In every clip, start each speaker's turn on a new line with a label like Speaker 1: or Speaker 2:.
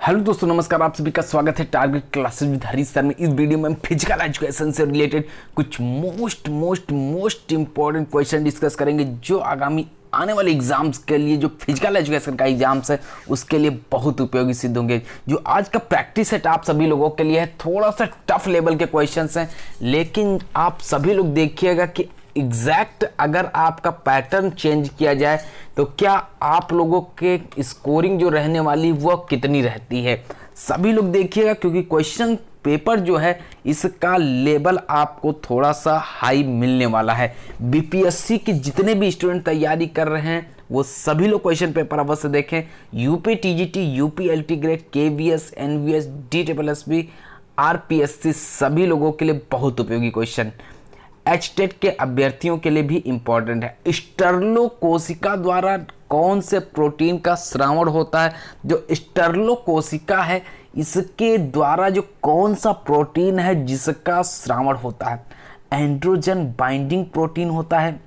Speaker 1: Hello दोस्तों, नमस्कार। आप सभी का स्वागत है target classes with Harish sir में। इस वीडियो में हम फिजिकल एजुकेशन से रिलेटेड कुछ मोस्ट इंपॉर्टेंट क्वेश्चन डिस्कस करेंगे जो आगामी आने वाले एग्जाम्स के लिए, जो फिजिकल एजुकेशन का एग्जाम्स है उसके लिए बहुत उपयोगी सिद्ध होंगे। जो आज का प्रैक्टिस सेट आप सभी लोगों के लिए है, थोड़ा सा टफ लेवल के क्वेश्चंस हैं, लेकिन आप सभी लोग देखिएगा कि एग्जैक्ट अगर आपका पैटर्न चेंज किया जाए तो क्या आप लोगों के स्कोरिंग जो रहने वाली वो कितनी रहती है। सभी लोग देखिएगा क्योंकि क्वेश्चन पेपर जो है इसका लेवल आपको थोड़ा सा हाई मिलने वाला है। बीपीएससी के जितने भी स्टूडेंट तैयारी कर रहे हैं वो सभी लोग क्वेश्चन पेपर अवश्य देखें। UP TGT, UP LT grade, KVS, NVS, DSSB, RPSC सभी लोगों के लिए बहुत उपयोगी क्वेश्चन। एचटेट के अभ्यर्थियों के लिए भी इंपॉर्टेंट है। स्टर्लो कोशिका द्वारा कौन से प्रोटीन का स्रावण होता है? जो स्टर्लो कोशिका है इसके द्वारा जो कौन सा प्रोटीन है जिसका स्रावण होता है? एंड्रोजन बाइंडिंग प्रोटीन होता है,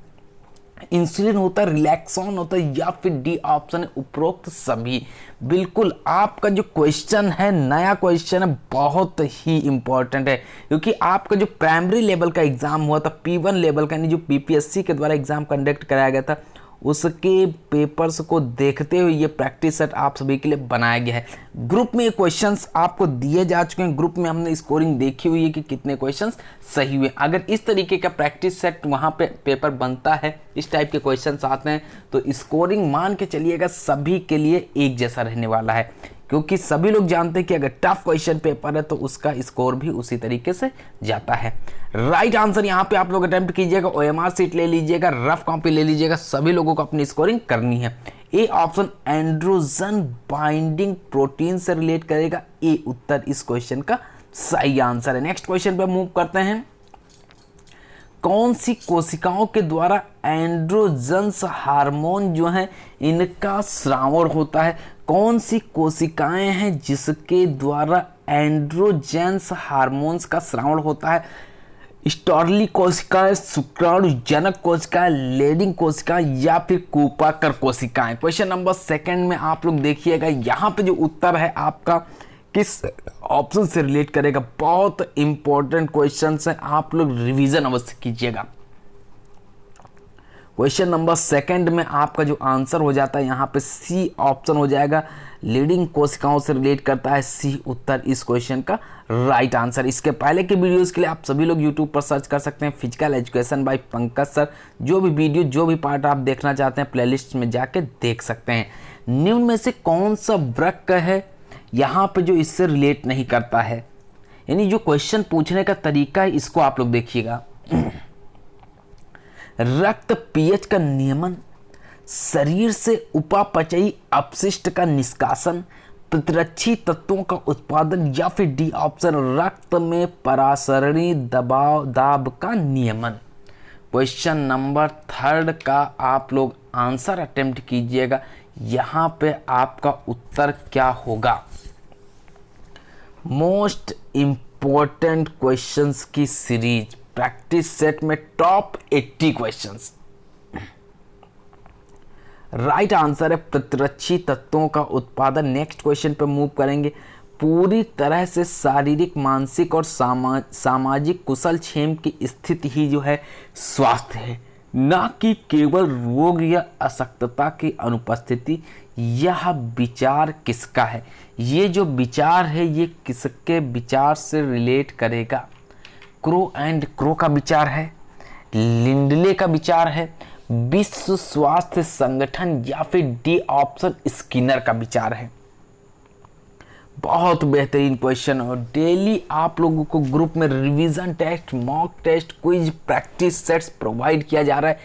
Speaker 1: इंसुलिन होता है, रिलैक्सोन होता है, या फिर डी ऑप्शन है उपरोक्त सभी। बिल्कुल आपका जो क्वेश्चन है, नया क्वेश्चन है, बहुत ही इंपॉर्टेंट है क्योंकि आपका जो प्राइमरी लेवल का एग्जाम हुआ था, P1 लेवल का, यानी जो बीपीएससी के द्वारा एग्जाम कंडक्ट कराया गया था, उसके पेपर्स को देखते हुए ये प्रैक्टिस सेट आप सभी के लिए बनाया गया है। ग्रुप में ये क्वेश्चंस आपको दिए जा चुके हैं, ग्रुप में हमने स्कोरिंग देखी हुई है कि कितने क्वेश्चंस सही हुए। अगर इस तरीके का प्रैक्टिस सेट वहां पे पेपर बनता है, इस टाइप के क्वेश्चंस आते हैं, तो स्कोरिंग मान के चलिएगा सभी के लिए एक जैसा रहने वाला है, क्योंकि सभी लोग जानते हैं कि अगर टफ क्वेश्चन पेपर है तो उसका स्कोर भी उसी तरीके से जाता है। राइट आंसर यहाँ पे आप लोग अटेम्प्ट कीजिएगा, ओएमआर सीट ले लीजिएगा, रफ कॉपी ले लीजिएगा, सभी लोगों को अपनी स्कोरिंग करनी है। A option androgen binding protein से रिलेट करेगा, ए उत्तर इस क्वेश्चन का सही आंसर है। नेक्स्ट क्वेश्चन पे मूव करते हैं। कौन सी कोशिकाओं के द्वारा एंड्रोजन्स हार्मोन जो है इनका स्रावण होता है? कौन सी कोशिकाएं हैं जिसके द्वारा एंड्रोजेंस हार्मोन्स का स्रावण होता है? स्टॉर्ली कोशिकाएं, शुक्राणुजनक कोशिकाएं, लेडिंग कोशिकाएं, या फिर कूपाकर कोशिकाएं? क्वेश्चन नंबर सेकंड में आप लोग देखिएगा, यहाँ पे जो उत्तर है आपका किस ऑप्शन से रिलेट करेगा। बहुत इंपॉर्टेंट क्वेश्चंस हैं, आप लोग रिवीजन अवश्य कीजिएगा। क्वेश्चन नंबर सेकंड में आपका जो आंसर हो जाता है यहाँ पे सी ऑप्शन हो जाएगा, लीडिंग कोशिकाओं से रिलेट करता है, सी उत्तर इस क्वेश्चन का राइट आंसर। इसके पहले के वीडियोस के लिए आप सभी लोग यूट्यूब पर सर्च कर सकते हैं physical education by Pankaj sir. जो भी वीडियो, जो भी पार्ट आप देखना चाहते हैं प्लेलिस्ट में जाके देख सकते हैं। निम्न में से कौन सा वृक्क है यहाँ पे जो इससे रिलेट नहीं करता है? यानी जो क्वेश्चन पूछने का तरीका है इसको आप लोग देखिएगा। रक्त पीएच का नियमन, शरीर से उपापचयी अपशिष्ट का निष्कासन, प्रतिरक्षी तत्वों का उत्पादन, या फिर डी ऑप्शन रक्त में परासरणी दबाव दाब का नियमन? क्वेश्चन नंबर थर्ड का आप लोग आंसर अटेम्प्ट कीजिएगा। यहाँ पे आपका उत्तर क्या होगा? मोस्ट इंपॉर्टेंट क्वेश्चंस की सीरीज, प्रैक्टिस सेट में टॉप 80 क्वेश्चंस। राइट आंसर है प्रतिरक्षी तत्वों का उत्पादन। नेक्स्ट क्वेश्चन पे मूव करेंगे। पूरी तरह से शारीरिक, मानसिक और सामाजिक कुशल क्षेम की स्थिति ही जो है स्वास्थ्य है, ना कि केवल रोग या अशक्तता की अनुपस्थिति। यह विचार किसका है? ये जो विचार है ये किसके विचार से रिलेट करेगा? क्रो एंड क्रो का विचार है, लिंडले का विचार है, विश्व स्वास्थ्य संगठन, या फिर डी ऑप्शन स्किनर का विचार है? बहुत बेहतरीन क्वेश्चन। और डेली आप लोगों को ग्रुप में revision test, mock test, quiz, practice sets provide किया जा रहा है।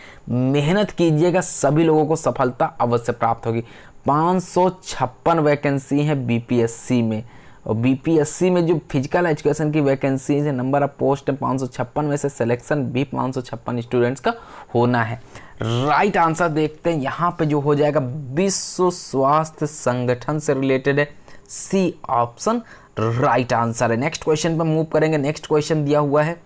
Speaker 1: मेहनत कीजिएगा, सभी लोगों को सफलता अवश्य प्राप्त होगी। 556 वैकेंसी है बीपीएससी में, और बीपीएससी में जो फिजिकल एजुकेशन की वैकेंसी है, नंबर ऑफ पोस्ट है 556 में से सिलेक्शन भी 556 स्टूडेंट्स का होना है। राइट आंसर देखते हैं यहाँ पे जो हो जाएगा, विश्व स्वास्थ्य संगठन से रिलेटेड है, सी ऑप्शन राइट आंसर है। नेक्स्ट क्वेश्चन पर मूव करेंगे। नेक्स्ट क्वेश्चन दिया हुआ है,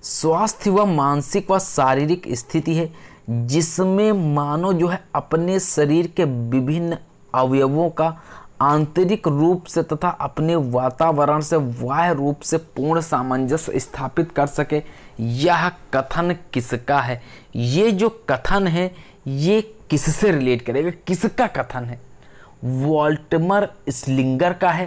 Speaker 1: स्वास्थ्य व मानसिक व शारीरिक स्थिति है जिसमें मानव जो है अपने शरीर के विभिन्न अवयवों का आंतरिक रूप से तथा अपने वातावरण से बाह्य रूप से पूर्ण सामंजस्य स्थापित कर सके, यह कथन किसका है? ये जो कथन है ये किससे रिलेट करेगा, किसका कथन है? वॉल्टमर स्लिंगर का है,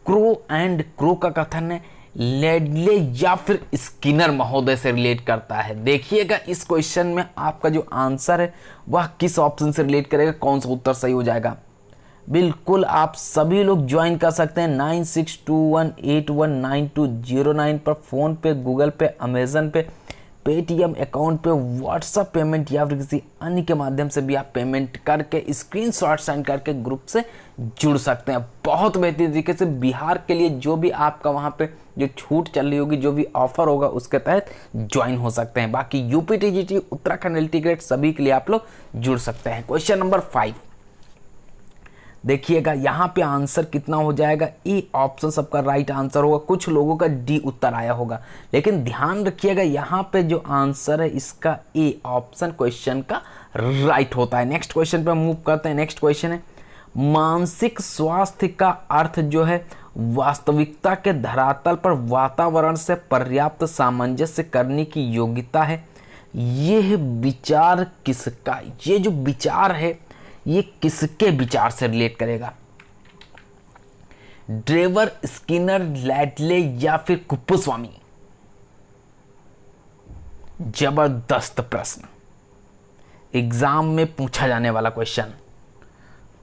Speaker 1: क्रो एंड क्रो का कथन है, लेडले या फिर स्किनर महोदय से रिलेट करता है? देखिएगा इस क्वेश्चन में आपका जो आंसर है वह किस ऑप्शन से रिलेट करेगा, कौन सा उत्तर सही हो जाएगा। बिल्कुल आप सभी लोग ज्वाइन कर सकते हैं 9621819209 पर, फ़ोन पे, गूगल पे, अमेज़न पे, पेटीएम अकाउंट पे, व्हाट्सएप पेमेंट या फिर किसी अन्य के माध्यम से भी आप पेमेंट करके स्क्रीनशॉट सेंड करके ग्रुप से जुड़ सकते हैं। बहुत बेहतरीन तरीके से बिहार के लिए जो भी आपका वहाँ पे जो छूट चल रही होगी, जो भी ऑफर होगा उसके तहत ज्वाइन हो सकते हैं। बाकी UP TGT, Uttarakhand LT grade सभी के लिए आप लोग जुड़ सकते हैं। क्वेश्चन नंबर 5 देखिएगा, यहाँ पे आंसर कितना हो जाएगा? ए ऑप्शन सबका राइट आंसर होगा। कुछ लोगों का डी उत्तर आया होगा, लेकिन ध्यान रखिएगा यहाँ पे जो आंसर है इसका ए ऑप्शन क्वेश्चन का राइट होता है। नेक्स्ट क्वेश्चन पे मूव करते हैं। नेक्स्ट क्वेश्चन है, मानसिक स्वास्थ्य का अर्थ जो है वास्तविकता के धरातल पर वातावरण से पर्याप्त सामंजस्य करने की योग्यता है। यह विचार किसका? ये जो विचार है ये किसके विचार से रिलेट करेगा? ड्रेवर, स्किनर, लैडले या फिर कुप्पुस्वामी? जबरदस्त प्रश्न, एग्जाम में पूछा जाने वाला क्वेश्चन।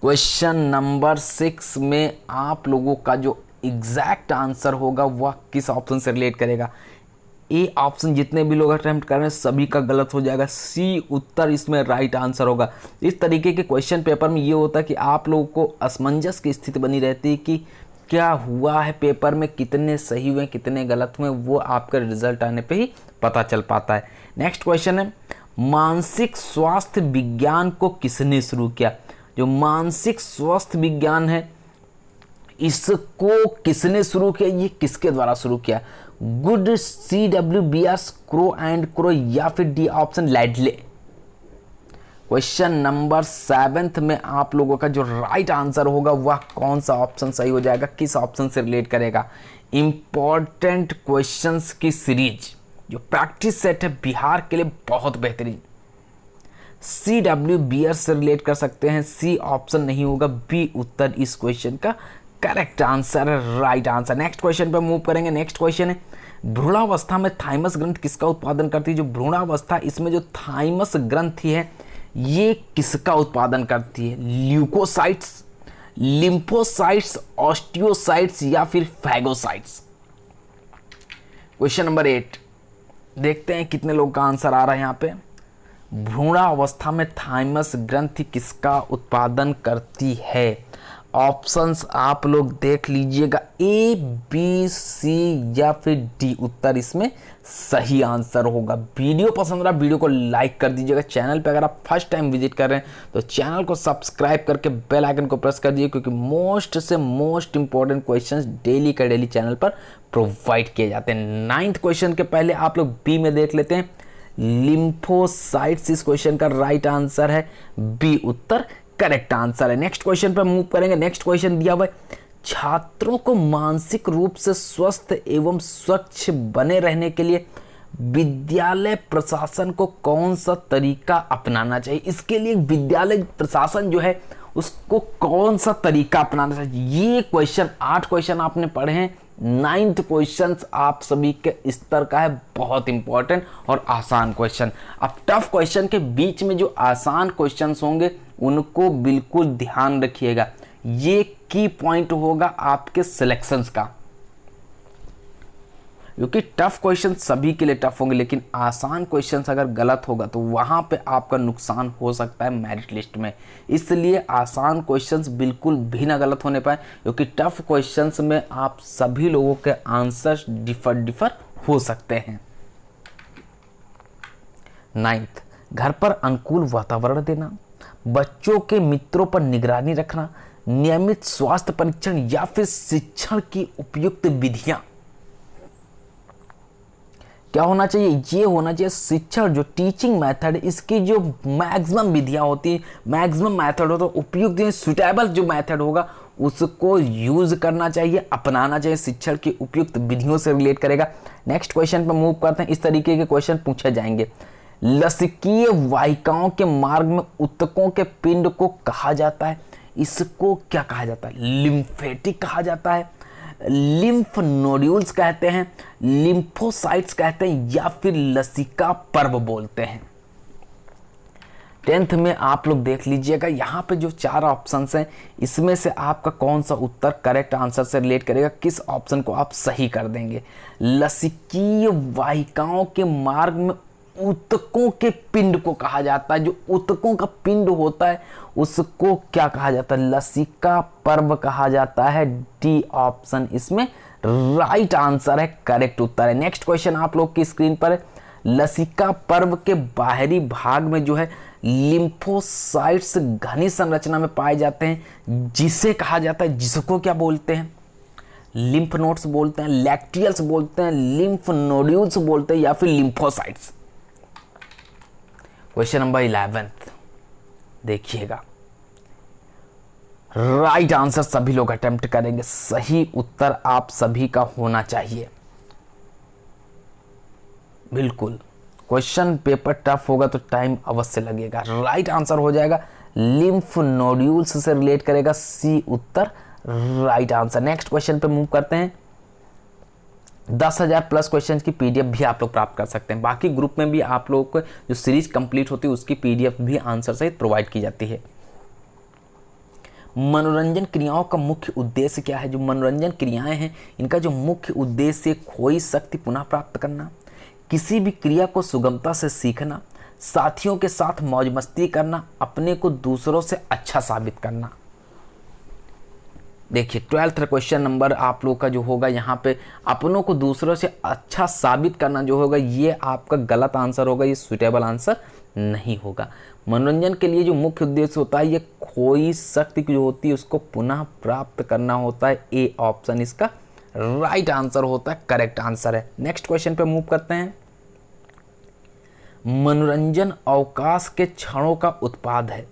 Speaker 1: क्वेश्चन नंबर 6 में आप लोगों का जो एग्जैक्ट आंसर होगा वह किस ऑप्शन से रिलेट करेगा? ए ऑप्शन जितने भी लोग अटेम्प्ट कर रहे हैं सभी का गलत हो जाएगा। सी उत्तर इसमें राइट आंसर होगा। इस तरीके के क्वेश्चन पेपर में ये होता है कि आप लोगों को असमंजस की स्थिति बनी रहती है कि क्या हुआ है पेपर में, कितने सही हुए कितने गलत हुए, वो आपका रिजल्ट आने पे ही पता चल पाता है। नेक्स्ट क्वेश्चन है, मानसिक स्वास्थ्य विज्ञान को किसने शुरू किया? जो मानसिक स्वास्थ्य विज्ञान है इसको किसने शुरू किया, ये किसके द्वारा शुरू किया? Good, CWBS, crow and crow या फिर डी ऑप्शन लैडले? क्वेश्चन नंबर 7 में आप लोगों का जो राइट आंसर होगा वह कौन सा ऑप्शन सही हो जाएगा, किस ऑप्शन से रिलेट करेगा? इंपॉर्टेंट क्वेश्चंस की सीरीज जो प्रैक्टिस सेट है बिहार के लिए बहुत बेहतरीन। CWBS से रिलेट कर सकते हैं, सी ऑप्शन नहीं होगा, बी उत्तर इस क्वेश्चन का करेक्ट आंसर है, राइट आंसर। नेक्स्ट क्वेश्चन पे मूव करेंगे। नेक्स्ट क्वेश्चन है, भ्रूणावस्था में थाइमस ग्रंथि किसका उत्पादन करती है? जो भ्रूणावस्था इसमें जो थाइमस ग्रंथि है ये किसका उत्पादन करती है? ल्यूकोसाइट्स, लिम्फोसाइट्स, ऑस्टियोसाइट्स या फिर फैगोसाइट्स? क्वेश्चन नंबर 8 देखते हैं कितने लोग का आंसर आ रहा है यहाँ पे। भ्रूणावस्था में थाइमस ग्रंथि किसका उत्पादन करती है? ऑप्शंस आप लोग देख लीजिएगा, ए, बी, सी या फिर डी उत्तर इसमें सही आंसर होगा। वीडियो पसंद रहा वीडियो को लाइक कर दीजिएगा। चैनल पे अगर आप फर्स्ट टाइम विजिट कर रहे हैं तो चैनल को सब्सक्राइब करके बेल आइकन को प्रेस कर दीजिए, क्योंकि मोस्ट से मोस्ट इंपॉर्टेंट क्वेश्चंस डेली का डेली चैनल पर प्रोवाइड किए जाते हैं। 9th क्वेश्चन के पहले आप लोग बी में देख लेते हैं, लिम्फोसाइट्स इस क्वेश्चन का राइट आंसर है, बी उत्तर करेक्ट आंसर है। नेक्स्ट क्वेश्चन पर मूव करेंगे। नेक्स्ट क्वेश्चन दिया हुआ है, छात्रों को मानसिक रूप से स्वस्थ एवं स्वच्छ बने रहने के लिए विद्यालय प्रशासन को कौन सा तरीका अपनाना चाहिए? इसके लिए विद्यालय प्रशासन जो है उसको कौन सा तरीका अपनाना चाहिए? ये क्वेश्चन 8 क्वेश्चन आपने पढ़े हैं, 9th क्वेश्चन आप सभी के स्तर का है, बहुत इंपॉर्टेंट और आसान क्वेश्चन। अब टफ क्वेश्चन के बीच में जो आसान क्वेश्चंस होंगे उनको बिल्कुल ध्यान रखिएगा, ये की पॉइंट होगा आपके सिलेक्शंस का, क्योंकि टफ क्वेश्चन सभी के लिए टफ होंगे, लेकिन आसान क्वेश्चंस अगर गलत होगा तो वहां पे आपका नुकसान हो सकता है मेरिट लिस्ट में। इसलिए आसान क्वेश्चंस बिल्कुल भी ना गलत होने पाए, क्योंकि टफ क्वेश्चंस में आप सभी लोगों के आंसर डिफर हो सकते हैं। 9th, घर पर अनुकूल वातावरण देना, बच्चों के मित्रों पर निगरानी रखना, नियमित स्वास्थ्य परीक्षण या फिर शिक्षण की उपयुक्त विधियां क्या होना चाहिए, ये होना चाहिए शिक्षण जो टीचिंग मेथड, इसकी जो मैक्सिमम विधियाँ होती है, मैक्सिमम मेथड हो तो उपयुक्त सुटेबल जो मेथड होगा उसको यूज करना चाहिए, अपनाना चाहिए, शिक्षण की उपयुक्त विधियों से रिलेट करेगा। नेक्स्ट क्वेश्चन पे मूव करते हैं। इस तरीके के क्वेश्चन पूछे जाएंगे। लसिकीय वाहिकाओं के मार्ग में ऊतकों के पिंड को कहा जाता है, इसको क्या कहा जाता है, लिम्फेटिक कहा जाता है, लिम्फ नोड्यूल्स कहते हैं, लिम्फोसाइट्स कहते हैं, या फिर लसिका पर्व बोलते हैं। 10th में आप लोग देख लीजिएगा, यहाँ पे जो 4 ऑप्शंस हैं इसमें से आपका कौन सा उत्तर करेक्ट आंसर से रिलेट करेगा, किस ऑप्शन को आप सही कर देंगे। लसिकीय वाहिकाओं के मार्ग में ऊतकों के पिंड को कहा जाता है, जो ऊतकों का पिंड होता है उसको क्या कहा जाता है, लसिका पर्व कहा जाता है। डी ऑप्शन इसमें राइट आंसर है, करेक्ट उत्तर है। नेक्स्ट क्वेश्चन आप लोग की स्क्रीन पर है। लसिका पर्व के बाहरी भाग में जो है लिम्फोसाइट्स घनी संरचना में पाए जाते हैं, जिसे कहा जाता है, जिसको क्या बोलते हैं, लिम्फ नोड्स बोलते हैं, लैक्टियल्स बोलते हैं, लिम्फ नोड्यूल्स बोलते हैं, या फिर लिम्फोसाइट्स। क्वेश्चन नंबर 11 देखिएगा, राइट आंसर सभी लोग अटेम्प्ट करेंगे, सही उत्तर आप सभी का होना चाहिए। बिल्कुल क्वेश्चन पेपर टफ होगा तो टाइम अवश्य लगेगा। राइट आंसर हो जाएगा लिम्फ नोड्यूल्स से रिलेट करेगा, सी उत्तर राइट आंसर। नेक्स्ट क्वेश्चन पे मूव करते हैं। 10,000 प्लस क्वेश्चन की पीडीएफ भी आप लोग प्राप्त कर सकते हैं। बाकी ग्रुप में भी आप लोगों को जो सीरीज कंप्लीट होती है उसकी पीडीएफ भी आंसर सहित प्रोवाइड की जाती है। मनोरंजन क्रियाओं का मुख्य उद्देश्य क्या है। जो मनोरंजन क्रियाएं हैं इनका जो मुख्य उद्देश्य खोई शक्ति पुनः प्राप्त करना, किसी भी क्रिया को सुगमता से सीखना, साथियों के साथ मौज मस्ती करना, अपने को दूसरों से अच्छा साबित करना। देखिए 12th क्वेश्चन नंबर आप लोग का जो होगा यहाँ पे अपनों को दूसरों से अच्छा साबित करना जो होगा ये आपका गलत आंसर होगा, ये सुटेबल आंसर नहीं होगा। मनोरंजन के लिए जो मुख्य उद्देश्य होता है ये खोई शक्ति जो होती है उसको पुनः प्राप्त करना होता है। ए ऑप्शन इसका राइट आंसर होता है, करेक्ट आंसर है। नेक्स्ट क्वेश्चन पे मूव करते हैं। मनोरंजन अवकाश के क्षणों का उत्पाद है।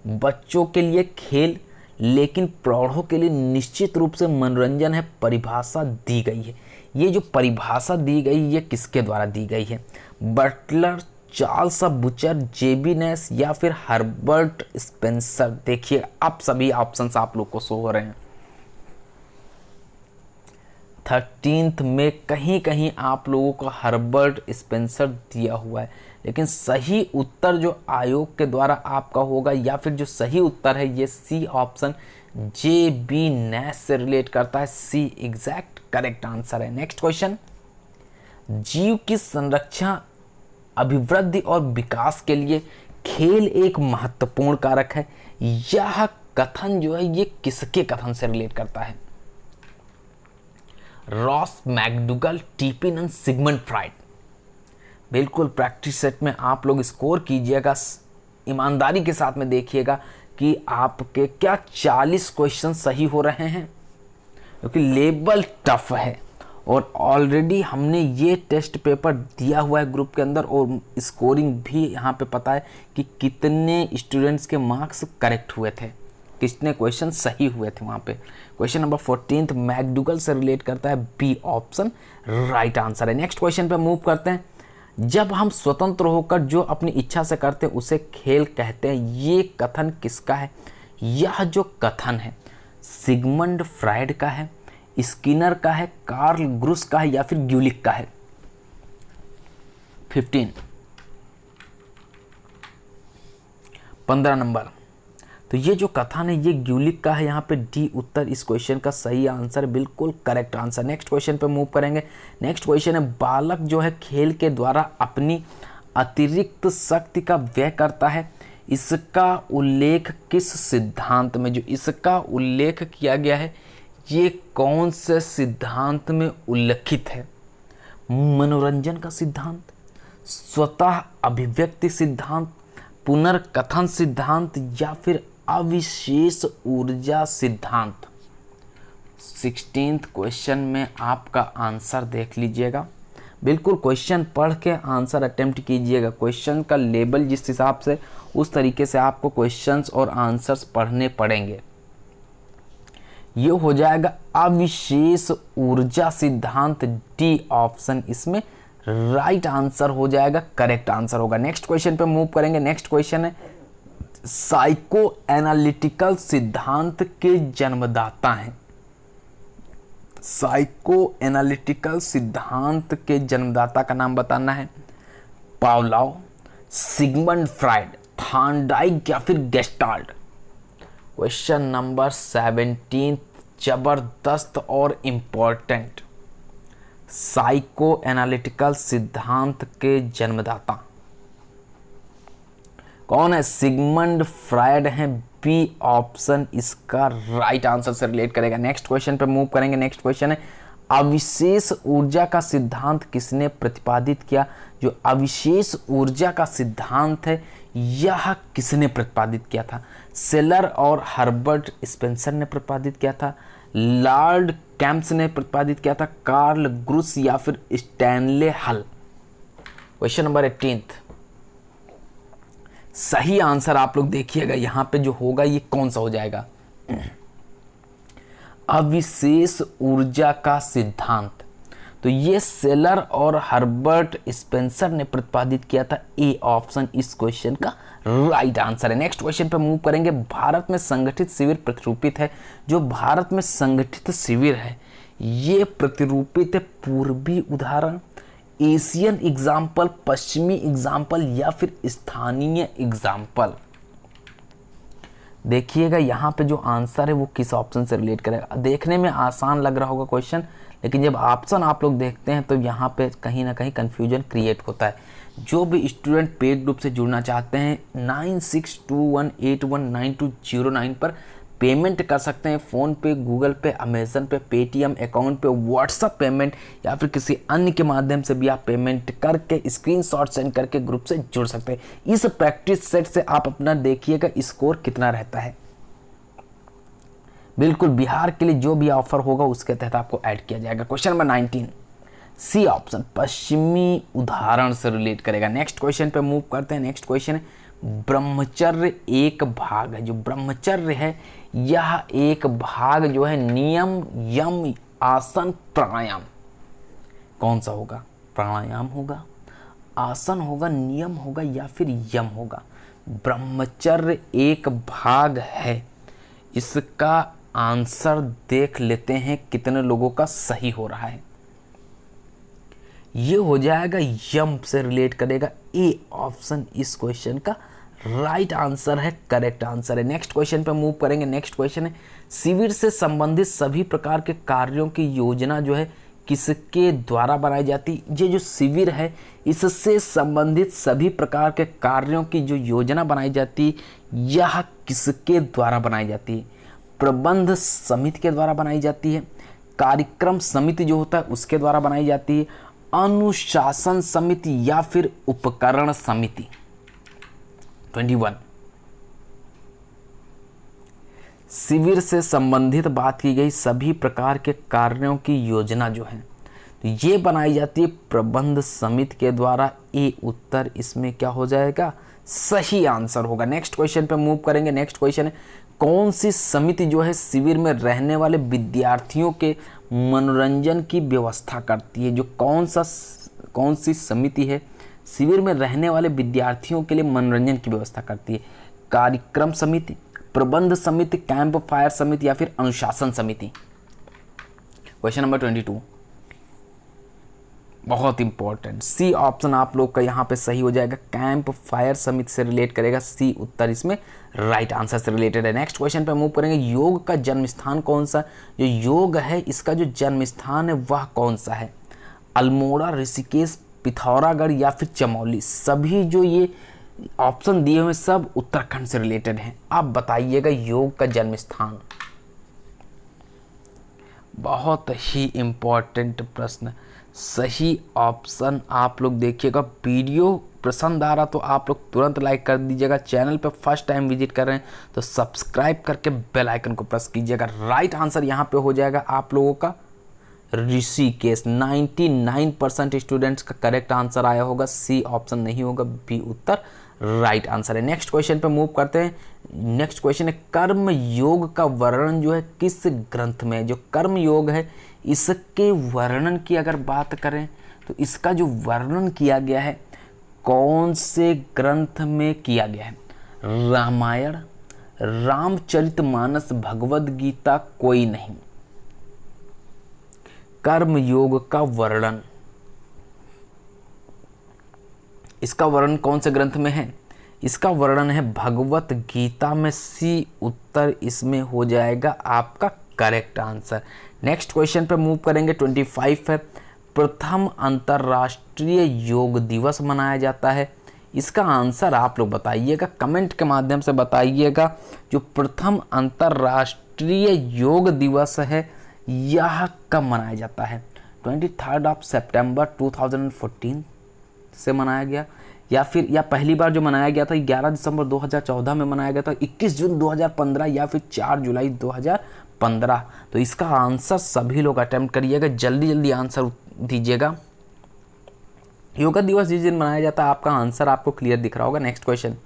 Speaker 1: बच्चों के लिए खेल लेकिन प्रौढ़ों के लिए निश्चित रूप से मनोरंजन है, परिभाषा दी गई है। ये जो परिभाषा दी गई ये किसके द्वारा दी गई है, बटलर, चार्ल्स बुचर, जेबी नेस, या फिर हर्बर्ट स्पेंसर। देखिए अब सभी ऑप्शंस आप लोग को शो हो रहे हैं। 13th में कहीं कहीं आप लोगों को हर्बर्ट स्पेंसर दिया हुआ है, लेकिन सही उत्तर जो आयोग के द्वारा आपका होगा या फिर जो सही उत्तर है ये सी ऑप्शन जे बी नेस से रिलेट करता है। सी एग्जैक्ट करेक्ट आंसर है। नेक्स्ट क्वेश्चन, जीव की संरक्षण, अभिवृद्धि और विकास के लिए खेल एक महत्वपूर्ण कारक है। यह कथन जो है ये किसके कथन से रिलेट करता है, Ross McDougall, TPIN, Sigmund Freud. बिल्कुल प्रैक्टिस सेट में आप लोग स्कोर कीजिएगा, ईमानदारी के साथ में देखिएगा कि आपके क्या 40 क्वेश्चन सही हो रहे हैं, क्योंकि लेवल टफ है और ऑलरेडी हमने ये टेस्ट पेपर दिया हुआ है ग्रुप के अंदर और स्कोरिंग भी यहाँ पे पता है कि कितने स्टूडेंट्स के मार्क्स करेक्ट हुए थे, कितने क्वेश्चन सही हुए थे वहाँ पे। क्वेश्चन नंबर 14 मैकडुगल से रिलेट करता है, बी ऑप्शन राइट आंसर है। नेक्स्ट क्वेश्चन पे मूव करते हैं। जब हम स्वतंत्र होकर जो अपनी इच्छा से करते हैं उसे खेल कहते हैं, ये कथन किसका है। यह जो कथन है सिगमंड फ्राइड का है, स्किनर का है, कार्ल ग्रुस का है, या फिर ग्यूलिक का है। 15 नंबर, तो ये जो कथन है ये ग्यूलिक का है, यहाँ पे डी उत्तर इस क्वेश्चन का सही आंसर, बिल्कुल करेक्ट आंसर। नेक्स्ट क्वेश्चन पे मूव करेंगे। नेक्स्ट क्वेश्चन है, बालक जो है खेल के द्वारा अपनी अतिरिक्त शक्ति का व्यय करता है, इसका उल्लेख किस सिद्धांत में, जो इसका उल्लेख किया गया है ये कौन से सिद्धांत में उल्लेखित है। मनोरंजन का सिद्धांत, स्वतः अभिव्यक्ति सिद्धांत, पुनर्कथन सिद्धांत, या फिर अविशेष ऊर्जा सिद्धांत। 16th क्वेश्चन में आपका आंसर देख लीजिएगा। बिल्कुल क्वेश्चन पढ़ के आंसर अटेम्प्ट कीजिएगा। क्वेश्चन का लेवल जिस हिसाब से, उस तरीके से आपको क्वेश्चंस और आंसर्स पढ़ने पड़ेंगे। ये हो जाएगा अविशेष ऊर्जा सिद्धांत, डी ऑप्शन इसमें राइट आंसर हो जाएगा, करेक्ट आंसर होगा। नेक्स्ट क्वेश्चन पे मूव करेंगे। नेक्स्ट क्वेश्चन है साइको एनालिटिकल सिद्धांत के जन्मदाता हैं। साइको एनालिटिकल सिद्धांत के जन्मदाता का नाम बताना है। पावलोव, सिगमंड फ्राइड, थॉर्नडाइक या फिर गेस्टाल्ट। क्वेश्चन नंबर 17 जबरदस्त और इंपॉर्टेंट। साइको एनालिटिकल सिद्धांत के जन्मदाता कौन है? सिगमंड फ्राइड हैं। बी ऑप्शन इसका राइट आंसर से रिलेट करेगा। नेक्स्ट क्वेश्चन पे मूव करेंगे। नेक्स्ट क्वेश्चन है अविशेष ऊर्जा का सिद्धांत किसने प्रतिपादित किया? जो अविशेष ऊर्जा का सिद्धांत है यह किसने प्रतिपादित किया था? सेलर और हर्बर्ट स्पेंसर ने प्रतिपादित किया था, लॉर्ड कैम्प्स ने प्रतिपादित किया था, कार्ल ग्रुस या फिर स्टैनले हल। क्वेश्चन नंबर 18 सही आंसर आप लोग देखिएगा यहां पे जो होगा ये कौन सा हो जाएगा? अविशेष ऊर्जा का सिद्धांत। तो ये सेलर और हर्बर्ट स्पेंसर ने प्रतिपादित किया था। ए ऑप्शन इस क्वेश्चन का राइट आंसर है। नेक्स्ट क्वेश्चन पर मूव करेंगे। भारत में संगठित शिविर प्रतिरूपित है। जो भारत में संगठित शिविर है ये प्रतिरूपित है पूर्वी उदाहरण, एशियन एग्जाम्पल, पश्चिमी एग्जाम्पल या फिर स्थानीय एग्जाम्पल। देखिएगा यहाँ पे जो आंसर है वो किस ऑप्शन से रिलेट करेगा। देखने में आसान लग रहा होगा क्वेश्चन, लेकिन जब ऑप्शन आप लोग देखते हैं तो यहाँ पे कहीं ना कहीं कंफ्यूजन क्रिएट होता है। जो भी स्टूडेंट पेड ग्रुप से जुड़ना चाहते हैं 9621819209 पर पेमेंट कर सकते हैं। फ़ोन पे, गूगल पे, अमेजन पे, पेटीएम अकाउंट पे, व्हाट्सएप पेमेंट या फिर किसी अन्य के माध्यम से भी आप पेमेंट करके स्क्रीनशॉट सेंड करके ग्रुप से जुड़ सकते हैं। इस प्रैक्टिस सेट से आप अपना देखिएगा स्कोर कितना रहता है। बिल्कुल बिहार के लिए जो भी ऑफर होगा उसके तहत आपको ऐड किया जाएगा। क्वेश्चन नंबर 19 सी ऑप्शन पश्चिमी उदाहरण से रिलेट करेगा। नेक्स्ट क्वेश्चन पे मूव करते हैं। नेक्स्ट क्वेश्चन है ब्रह्मचर्य एक भाग है। जो ब्रह्मचर्य है यह एक भाग जो है नियम, यम, आसन, प्राणायाम। कौन सा होगा? प्राणायाम होगा, आसन होगा, नियम होगा या फिर यम होगा? ब्रह्मचर्य एक भाग है। इसका आंसर देख लेते हैं कितने लोगों का सही हो रहा है। ये हो जाएगा यम से रिलेट करेगा। ए ऑप्शन इस क्वेश्चन का राइट आंसर है, करेक्ट आंसर है। नेक्स्ट क्वेश्चन पे मूव करेंगे। नेक्स्ट क्वेश्चन है शिविर से संबंधित सभी प्रकार के कार्यों की योजना जो है किसके द्वारा बनाई जाती? ये जो शिविर है इससे संबंधित सभी प्रकार के कार्यों की जो योजना बनाई जाती यह किसके द्वारा बनाई जाती है? प्रबंध समिति के द्वारा बनाई जाती है, कार्यक्रम समिति जो होता है उसके द्वारा बनाई जाती है, अनुशासन समिति या फिर उपकरण समिति। 21 शिविर से संबंधित बात की गई सभी प्रकार के कार्यों की योजना जो है तो ये बनाई जाती है प्रबंध समिति के द्वारा। ए उत्तर इसमें क्या हो जाएगा? सही आंसर होगा। नेक्स्ट क्वेश्चन पे मूव करेंगे। नेक्स्ट क्वेश्चन है कौन सी समिति जो है शिविर में रहने वाले विद्यार्थियों के मनोरंजन की व्यवस्था करती है? जो कौन सी समिति है शिविर में रहने वाले विद्यार्थियों के लिए मनोरंजन की व्यवस्था करती है? कार्यक्रम समिति, प्रबंध समिति, कैंप फायर समिति या फिर अनुशासन समिति। क्वेश्चन नंबर 22 बहुत इंपॉर्टेंट। सी ऑप्शन आप लोग का यहाँ पे सही हो जाएगा। कैंप फायर समिति से रिलेट करेगा। सी उत्तर इसमें राइट आंसर से रिलेटेड है। नेक्स्ट क्वेश्चन पे मूव करेंगे। योग का जन्म स्थान कौन सा? जो योग है इसका जो जन्म स्थान है वह कौन सा है? अल्मोड़ा, ऋषिकेश, पिथौरागढ़ या फिर चमोली। सभी जो ये ऑप्शन दिए हुए सब उत्तराखंड से रिलेटेड हैं। आप बताइएगा योग का जन्म स्थान। बहुत ही इंपॉर्टेंट प्रश्न। सही ऑप्शन आप लोग देखिएगा। वीडियो पसंद आ रहा तो आप लोग तुरंत लाइक कर दीजिएगा। चैनल पे फर्स्ट टाइम विजिट कर रहे हैं तो सब्सक्राइब करके बेल आइकन को प्रेस कीजिएगा। राइट आंसर यहाँ पे हो जाएगा आप लोगों का ऋषिकेश। 99% स्टूडेंट्स का करेक्ट आंसर आया होगा, सी ऑप्शन नहीं होगा, बी उत्तर राइट आंसर है। नेक्स्ट क्वेश्चन पे मूव करते हैं। नेक्स्ट क्वेश्चन है कर्म योग का वर्णन जो है किस ग्रंथ में है। जो कर्म योग है इसके वर्णन की अगर बात करें तो इसका जो वर्णन किया गया है कौन से ग्रंथ में किया गया है। रामायण, रामचरितमानस, भगवद गीता, कोई नहीं। कर्म योग का वर्णन, इसका वर्णन कौन से ग्रंथ में है। इसका वर्णन है भगवत गीता में, सी उत्तर इसमें हो जाएगा आपका करेक्ट आंसर। नेक्स्ट क्वेश्चन पे मूव करेंगे। 25 है प्रथम अंतर्राष्ट्रीय योग दिवस मनाया जाता है। इसका आंसर आप लोग बताइएगा, कमेंट के माध्यम से बताइएगा। जो प्रथम अंतर्राष्ट्रीय योग दिवस है यह कब मनाया जाता है। 23 सितंबर 2014 से मनाया गया, या पहली बार जो मनाया गया था 11 दिसंबर 2014 में मनाया गया था, 21 जून 2015 या फिर 4 जुलाई 2015। तो इसका आंसर सभी लोग अटेम्प्ट करिएगा, जल्दी जल्दी आंसर दीजिएगा। योगा दिवस जिस दिन मनाया जाता है आपका आंसर आपको क्लियर दिख रहा होगा। नेक्स्ट क्वेश्चन,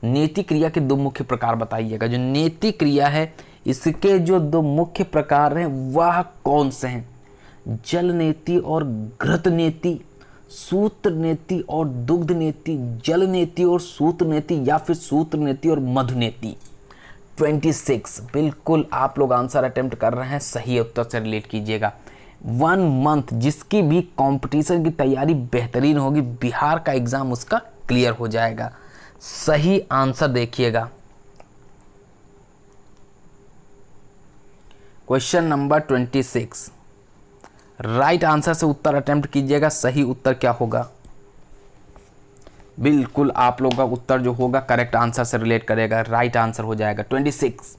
Speaker 1: नेति क्रिया के दो मुख्य प्रकार बताइएगा। जो नेति क्रिया है इसके जो दो मुख्य प्रकार हैं वह कौन से हैं। जल नेति और घृत नेति, सूत्र नेति और दुग्ध नेति, जल नेति और सूत्र नेति, या फिर सूत्र नेति और मधु नेति। 26 बिल्कुल आप लोग आंसर अटेम्प्ट कर रहे हैं, सही उत्तर से रिलेट कीजिएगा। 1 मंथ जिसकी भी कंपटीशन की तैयारी बेहतरीन होगी, बिहार का एग्जाम उसका क्लियर हो जाएगा। सही आंसर देखिएगा। क्वेश्चन नंबर 26 राइट आंसर से उत्तर अटेम्प्ट कीजिएगा। सही उत्तर क्या होगा। बिल्कुल आप लोगों का उत्तर जो होगा करेक्ट आंसर से रिलेट करेगा, राइट आंसर हो जाएगा। 26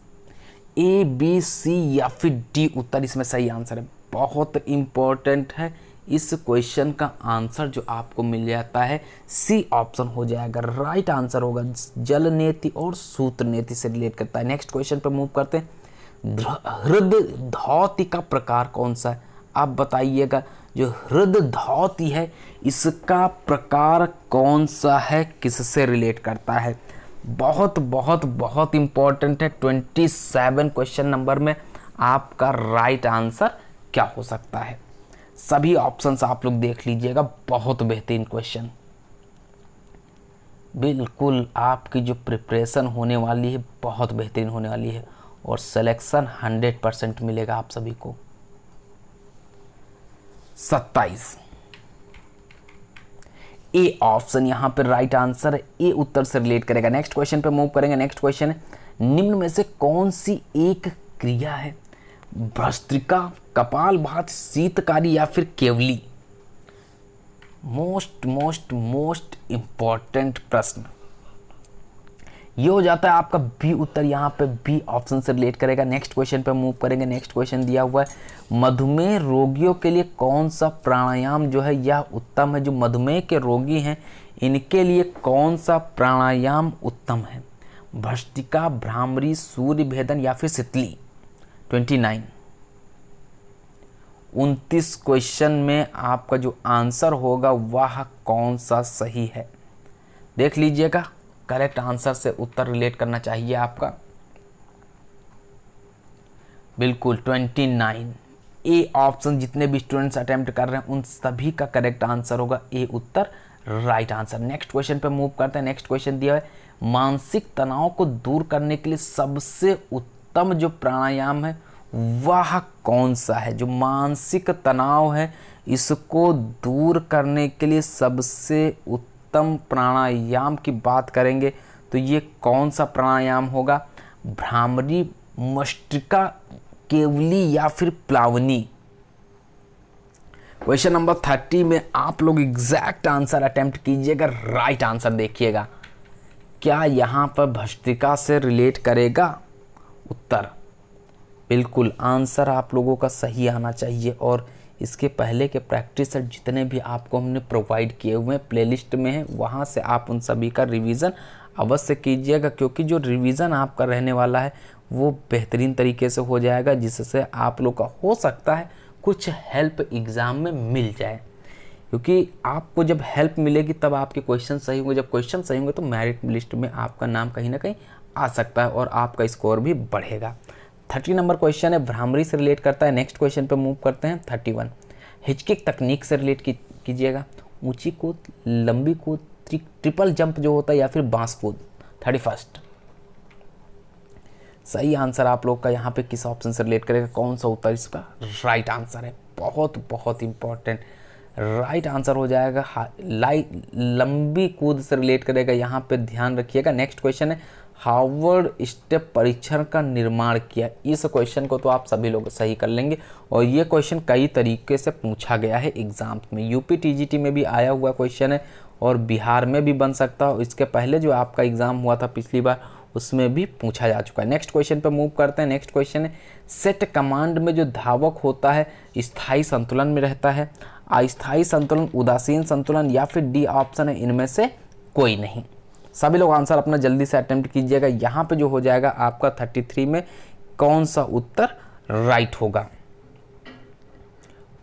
Speaker 1: ए, बी, सी या फिर डी उत्तर इसमें सही आंसर है। बहुत इंपॉर्टेंट है, इस क्वेश्चन का आंसर जो आपको मिल जाता है सी ऑप्शन हो जाएगा, राइट आंसर होगा। जल नेति और सूत्र नेति से रिलेट करता है। नेक्स्ट क्वेश्चन पर मूव करते हैं। हृदय धौति का प्रकार कौन सा है आप बताइएगा। जो हृदय धौति है इसका प्रकार कौन सा है, किससे रिलेट करता है। बहुत बहुत बहुत इंपॉर्टेंट है। 27 क्वेश्चन नंबर में आपका राइट आंसर क्या हो सकता है। सभी ऑप्शंस आप लोग देख लीजिएगा, बहुत बेहतरीन क्वेश्चन। बिल्कुल आपकी जो प्रिपरेशन होने वाली है बहुत बेहतरीन होने वाली है और सिलेक्शन 100% मिलेगा आप सभी को। 27 ए ऑप्शन यहां पर राइट आंसर है, ए उत्तर से रिलेट करेगा। नेक्स्ट क्वेश्चन पे मूव करेंगे। नेक्स्ट क्वेश्चन है निम्न में से कौन सी एक क्रिया है। भस्त्रिका, कपालभाति, शीतकारी या फिर केवली। मोस्ट इंपॉर्टेंट प्रश्न ये हो जाता है आपका बी उत्तर, यहाँ पे बी ऑप्शन से रिलेट करेगा। नेक्स्ट क्वेश्चन पे मूव करेंगे। नेक्स्ट क्वेश्चन दिया हुआ है मधुमेह रोगियों के लिए कौन सा प्राणायाम जो है यह उत्तम है। जो मधुमेह के रोगी हैं इनके लिए कौन सा प्राणायाम उत्तम है। भस्त्रिका, भ्रामरी, सूर्य भेदन या फिर शीतली। 29 क्वेश्चन में आपका जो आंसर होगा वह कौन सा सही है देख लीजिएगा। करेक्ट आंसर से उत्तर रिलेट करना चाहिए आपका। बिल्कुल 29 ए ऑप्शन जितने भी स्टूडेंट्स अटेम्प्ट कर रहे हैं उन सभी का करेक्ट आंसर होगा ए उत्तर राइट आंसर। नेक्स्ट क्वेश्चन पे मूव करते हैं। नेक्स्ट क्वेश्चन दिया है मानसिक तनाव को दूर करने के लिए सबसे उत्तम जो प्राणायाम है वह कौन सा है। जो मानसिक तनाव है इसको दूर करने के लिए सबसे उत्तम प्राणायाम की बात करेंगे तो ये कौन सा प्राणायाम होगा। भ्रामरी, मस्तिका, केवली या फिर प्लावनी। क्वेश्चन नंबर 30 में आप लोग एग्जैक्ट आंसर अटेम्प्ट कीजिएगा, राइट आंसर देखिएगा। क्या यहाँ पर भस्त्रिका से रिलेट करेगा उत्तर। बिल्कुल आंसर आप लोगों का सही आना चाहिए और इसके पहले के प्रैक्टिस सेट जितने भी आपको हमने प्रोवाइड किए हुए हैं प्लेलिस्ट में हैं, वहाँ से आप उन सभी का रिवीजन अवश्य कीजिएगा क्योंकि जो रिवीजन आपका रहने वाला है वो बेहतरीन तरीके से हो जाएगा जिससे आप लोग का हो सकता है कुछ हेल्प एग्ज़ाम में मिल जाए, क्योंकि आपको जब हेल्प मिलेगी तब आपके क्वेश्चन सही होंगे। जब क्वेश्चन सही होंगे तो मेरिट लिस्ट में आपका नाम कहीं ना कहीं आ सकता है और आपका स्कोर भी बढ़ेगा। 30 नंबर क्वेश्चन है, भ्रामरी से रिलेट करता है। नेक्स्ट क्वेश्चन पे मूव करते हैं। 31 हिचकिक तकनीक से रिलेट कीजिएगा। ऊंची कूद, लंबी कूद, ट्रिपल जंप जो होता है, या फिर बांस कूद। 31 सही आंसर आप लोग का यहाँ पे किस ऑप्शन से रिलेट करेगा, कौन सा उत्तर इसका राइट आंसर है। बहुत बहुत इंपॉर्टेंट राइट आंसर हो जाएगा लंबी कूद से रिलेट करेगा, यहाँ पे ध्यान रखिएगा। नेक्स्ट क्वेश्चन है, हार्वर्ड स्टेप परीक्षण का निर्माण किया। इस क्वेश्चन को तो आप सभी लोग सही कर लेंगे और ये क्वेश्चन कई तरीके से पूछा गया है एग्जाम में। यूपी टीजीटी में भी आया हुआ क्वेश्चन है और बिहार में भी बन सकता है। इसके पहले जो आपका एग्जाम हुआ था पिछली बार, उसमें भी पूछा जा चुका है। नेक्स्ट क्वेश्चन पे मूव करते हैं। नेक्स्ट क्वेश्चन है, सेट कमांड में जो धावक होता है स्थायी संतुलन में रहता है, अस्थायी संतुलन, उदासीन संतुलन, या फिर डी ऑप्शन है इनमें से कोई नहीं। सभी लोग आंसर अपना जल्दी से अटेम्प्ट कीजिएगा। यहाँ पे जो हो जाएगा आपका 33 में कौन सा उत्तर राइट होगा,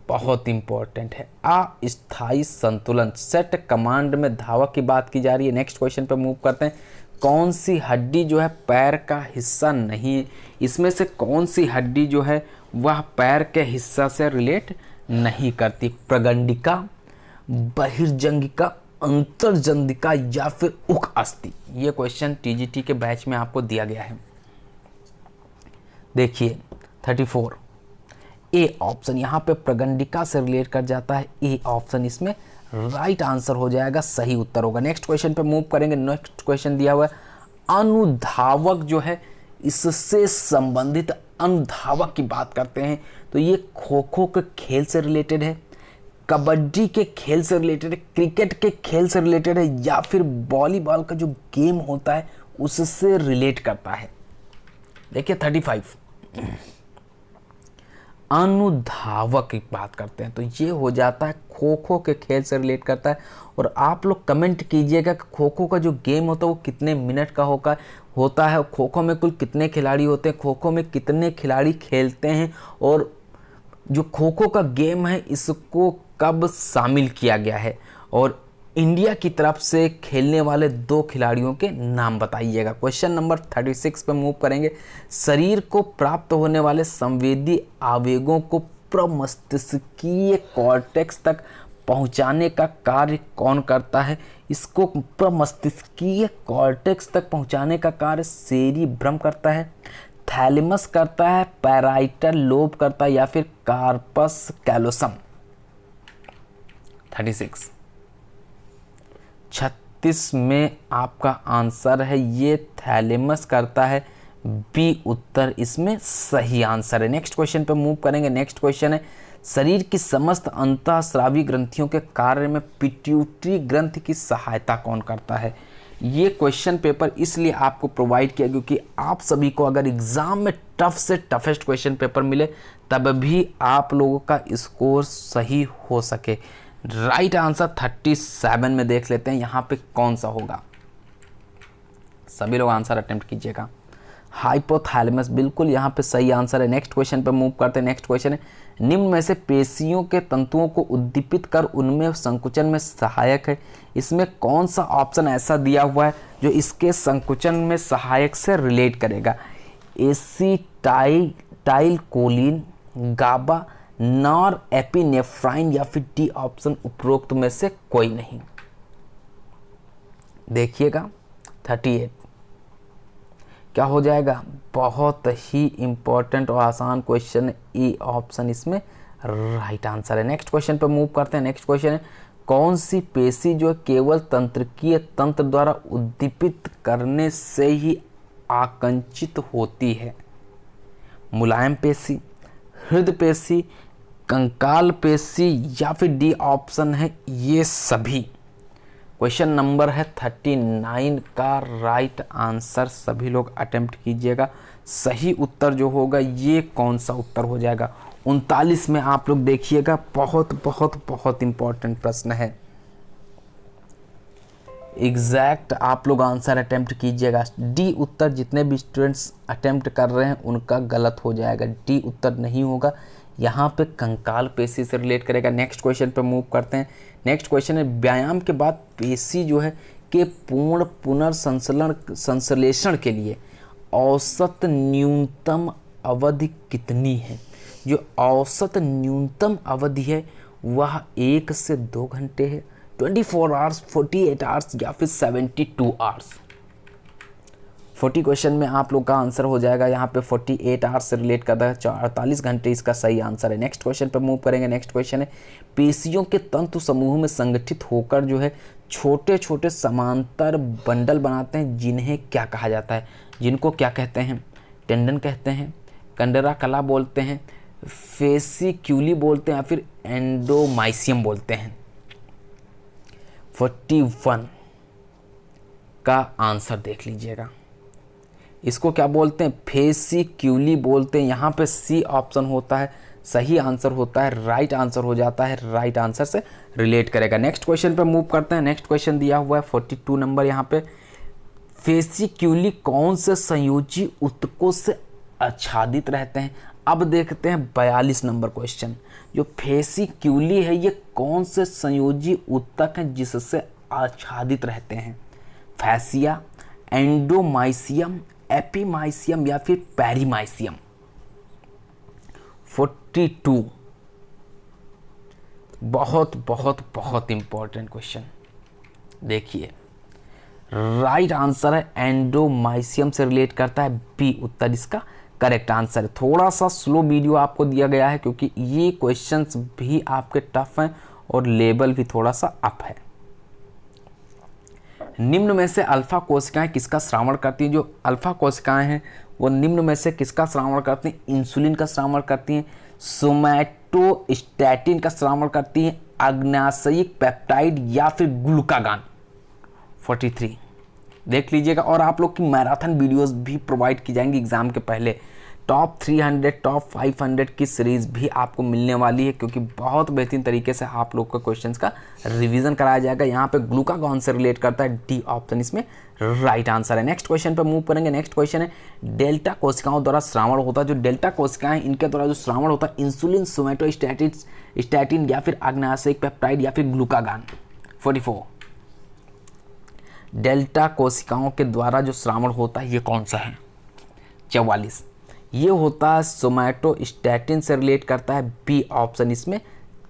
Speaker 1: बहुत इंपॉर्टेंट है। अस्थायी संतुलन, सेट कमांड में धावक की बात की जा रही है। नेक्स्ट क्वेश्चन पे मूव करते हैं। कौन सी हड्डी जो है पैर का हिस्सा नहीं है, इसमें से कौन सी हड्डी जो है वह पैर के हिस्सा से रिलेट नहीं करती। प्रगंडिका, बहिर्जंगिका, अंतर्जंगिका, या फिर उक अस्थि। ये क्वेश्चन टीजीटी के बैच में आपको दिया गया है। देखिए 34 ए ऑप्शन यहाँ पे प्रगंडिका से रिलेट कर जाता है। ए ऑप्शन इसमें राइट आंसर हो जाएगा, सही उत्तर होगा। नेक्स्ट क्वेश्चन पे मूव करेंगे। नेक्स्ट क्वेश्चन दिया हुआ है, अनुधावक जो है इससे संबंधित अनुधावक की बात करते हैं तो ये खो खो के खेल से रिलेटेड है, कबड्डी के खेल से रिलेटेड है, क्रिकेट के खेल से रिलेटेड है, या फिर वॉलीबॉल का जो गेम होता है उससे रिलेट करता है। देखिए 35 अनुधावक की बात करते हैं तो ये हो जाता है खो खो के खेल से रिलेट करता है। और आप लोग कमेंट कीजिएगा कि खो खो का जो गेम होता है वो कितने मिनट का होता है, खो खो में कुल कितने खिलाड़ी होते हैं, खो खो में कितने खिलाड़ी खेलते हैं, और जो खो खो का गेम है इसको कब शामिल किया गया है, और इंडिया की तरफ से खेलने वाले 2 खिलाड़ियों के नाम बताइएगा। क्वेश्चन नंबर 36 पे मूव करेंगे। शरीर को प्राप्त होने वाले संवेदी आवेगों को प्रमस्तिष्कीय कॉर्टेक्स तक पहुंचाने का कार्य कौन करता है। इसको प्रमस्तिष्कीय कॉर्टेक्स तक पहुंचाने का कार्य सेरिब्रम करता है, थैलेमस करता है, पैराइटल लोब करता है, या फिर कार्पस कैलोसम। 36 में आपका आंसर है ये थैलेमस करता है। बी उत्तर इसमें सही आंसर है। नेक्स्ट क्वेश्चन पे मूव करेंगे। नेक्स्ट क्वेश्चन है, शरीर की समस्त अंतःस्रावी ग्रंथियों के कार्य में पिट्यूटरी ग्रंथि की सहायता कौन करता है। ये क्वेश्चन पेपर इसलिए आपको प्रोवाइड किया क्योंकि आप सभी को अगर एग्जाम में टफ से टफेस्ट क्वेश्चन पेपर मिले तब भी आप लोगों का स्कोर सही हो सके। राइट आंसर 37 में देख लेते हैं यहाँ पे कौन सा होगा। सभी लोग आंसर अटेम्प्ट कीजिएगा। हाइपोथैलेमस बिल्कुल यहाँ पे सही आंसर है। नेक्स्ट क्वेश्चन पे मूव करते हैं। नेक्स्ट क्वेश्चन है, निम्न में से पेशियों के तंतुओं को उद्दीपित कर उनमें संकुचन में सहायक है। इसमें कौन सा ऑप्शन ऐसा दिया हुआ है जो इसके संकुचन में सहायक से रिलेट करेगा। एसिटाइल कोलिन, गाबा, नॉर एपिनेफ्राइन, या फिर डी ऑप्शन उपरोक्त में से कोई नहीं। देखिएगा 38 क्या हो जाएगा। बहुत ही इंपॉर्टेंट और आसान क्वेश्चन, ई ऑप्शन इसमें राइट आंसर है। नेक्स्ट क्वेश्चन पे मूव करते हैं। नेक्स्ट क्वेश्चन है, कौन सी पेशी जो केवल तंत्रिकीय तंत्र द्वारा उद्दीपित करने से ही आकुंचित होती है। मुलायम पेशी, हृदय पेशी, कंकाल पेशी, या फिर डी ऑप्शन है ये सभी। क्वेश्चन नंबर है 39 का राइट आंसर सभी लोग अटेम्प्ट कीजिएगा। सही उत्तर जो होगा ये कौन सा उत्तर हो जाएगा। 39 में आप लोग देखिएगा, बहुत बहुत बहुत इंपॉर्टेंट प्रश्न है। एग्जैक्ट आप लोग आंसर अटेम्प्ट कीजिएगा। डी उत्तर जितने भी स्टूडेंट्स अटेम्प्ट कर रहे हैं उनका गलत हो जाएगा। डी उत्तर नहीं होगा, यहाँ पे कंकाल पेशी से रिलेट करेगा। नेक्स्ट क्वेश्चन पे मूव करते हैं। नेक्स्ट क्वेश्चन है व्यायाम के बाद पेशी जो है के पूर्ण पुनर्संश्लेषण के लिए औसत न्यूनतम अवधि कितनी है? जो औसत न्यूनतम अवधि है वह 1 से 2 घंटे है, 24 आवर्स, 48 आवर्स या फिर 72 आवर्स। 40 क्वेश्चन में आप लोग का आंसर हो जाएगा यहाँ पे 48 आवर्स से रिलेट करता है, 48 घंटे इसका सही आंसर है। नेक्स्ट क्वेश्चन पे मूव करेंगे। नेक्स्ट क्वेश्चन है पेशियों के तंतु समूह में संगठित होकर जो है छोटे छोटे समांतर बंडल बनाते हैं, जिन्हें क्या कहा जाता है? जिनको क्या कहते हैं? टेंडन कहते हैं, कंडरा कला बोलते हैं, फेसिक्यूली बोलते हैं या फिर एंडोमाइसियम बोलते हैं। 41 का आंसर देख लीजिएगा। इसको क्या बोलते हैं? फेसिक्यूली बोलते हैं। यहाँ पे सी ऑप्शन होता है, सही आंसर होता है, राइट आंसर हो जाता है, राइट आंसर से रिलेट करेगा। नेक्स्ट क्वेश्चन पे मूव करते हैं। नेक्स्ट क्वेश्चन दिया हुआ है 42 नंबर। यहाँ पे फेसिक्यूली कौन से संयोजी ऊतकों से आच्छादित रहते हैं? अब देखते हैं 42 नंबर क्वेश्चन। जो फेसिक्यूली है ये कौन से संयोजी ऊतक हैं जिससे आच्छादित रहते हैं? फैसिया, एंडोमाइसियम, एपीमाइसियम या फिर पेरीमाइसियम। 42 बहुत बहुत बहुत इंपॉर्टेंट क्वेश्चन। देखिए राइट आंसर है एंडोमाइसियम से रिलेट करता है, बी उत्तर इसका करेक्ट आंसर है। थोड़ा सा स्लो वीडियो आपको दिया गया है क्योंकि ये क्वेश्चंस भी आपके टफ हैं और लेवल भी थोड़ा सा अप है। निम्न में से अल्फा कोशिकाएं किसका श्रावण करती हैं? जो अल्फा कोशिकाएं हैं वो निम्न में से किसका श्रावण करती हैं? इंसुलिन का श्रावण करती हैं, सोमैटोस्टैटिन का श्रावण करती हैं, अग्नाशयिक पेप्टाइड या फिर ग्लूकागान। 43 देख लीजिएगा। और आप लोग की मैराथन वीडियोस भी प्रोवाइड की जाएंगी एग्जाम के पहले। टॉप 300, टॉप 500 की सीरीज भी आपको मिलने वाली है क्योंकि बहुत बेहतरीन तरीके से आप लोग को क्वेश्चंस का रिवीजन कराया जाएगा। यहाँ पे ग्लूकागॉन से रिलेट करता है, डी ऑप्शन इसमें राइट आंसर है। नेक्स्ट क्वेश्चन पे मूव करेंगे। नेक्स्ट क्वेश्चन है डेल्टा कोशिकाओं द्वारा श्रावण होता है। जो डेल्टा कोशिकाएं इनके द्वारा जो श्रावण होता है इंसुलिन, सोमैटोस्टैटिन या फिर अग्नाशयिक पेप्टाइड या फिर ग्लूकागान। 44 डेल्टा कोशिकाओं के द्वारा जो श्रावण होता है ये कौन सा है? 44 ये होता है सोमैटोस्टैटिन से रिलेट करता है, बी ऑप्शन इसमें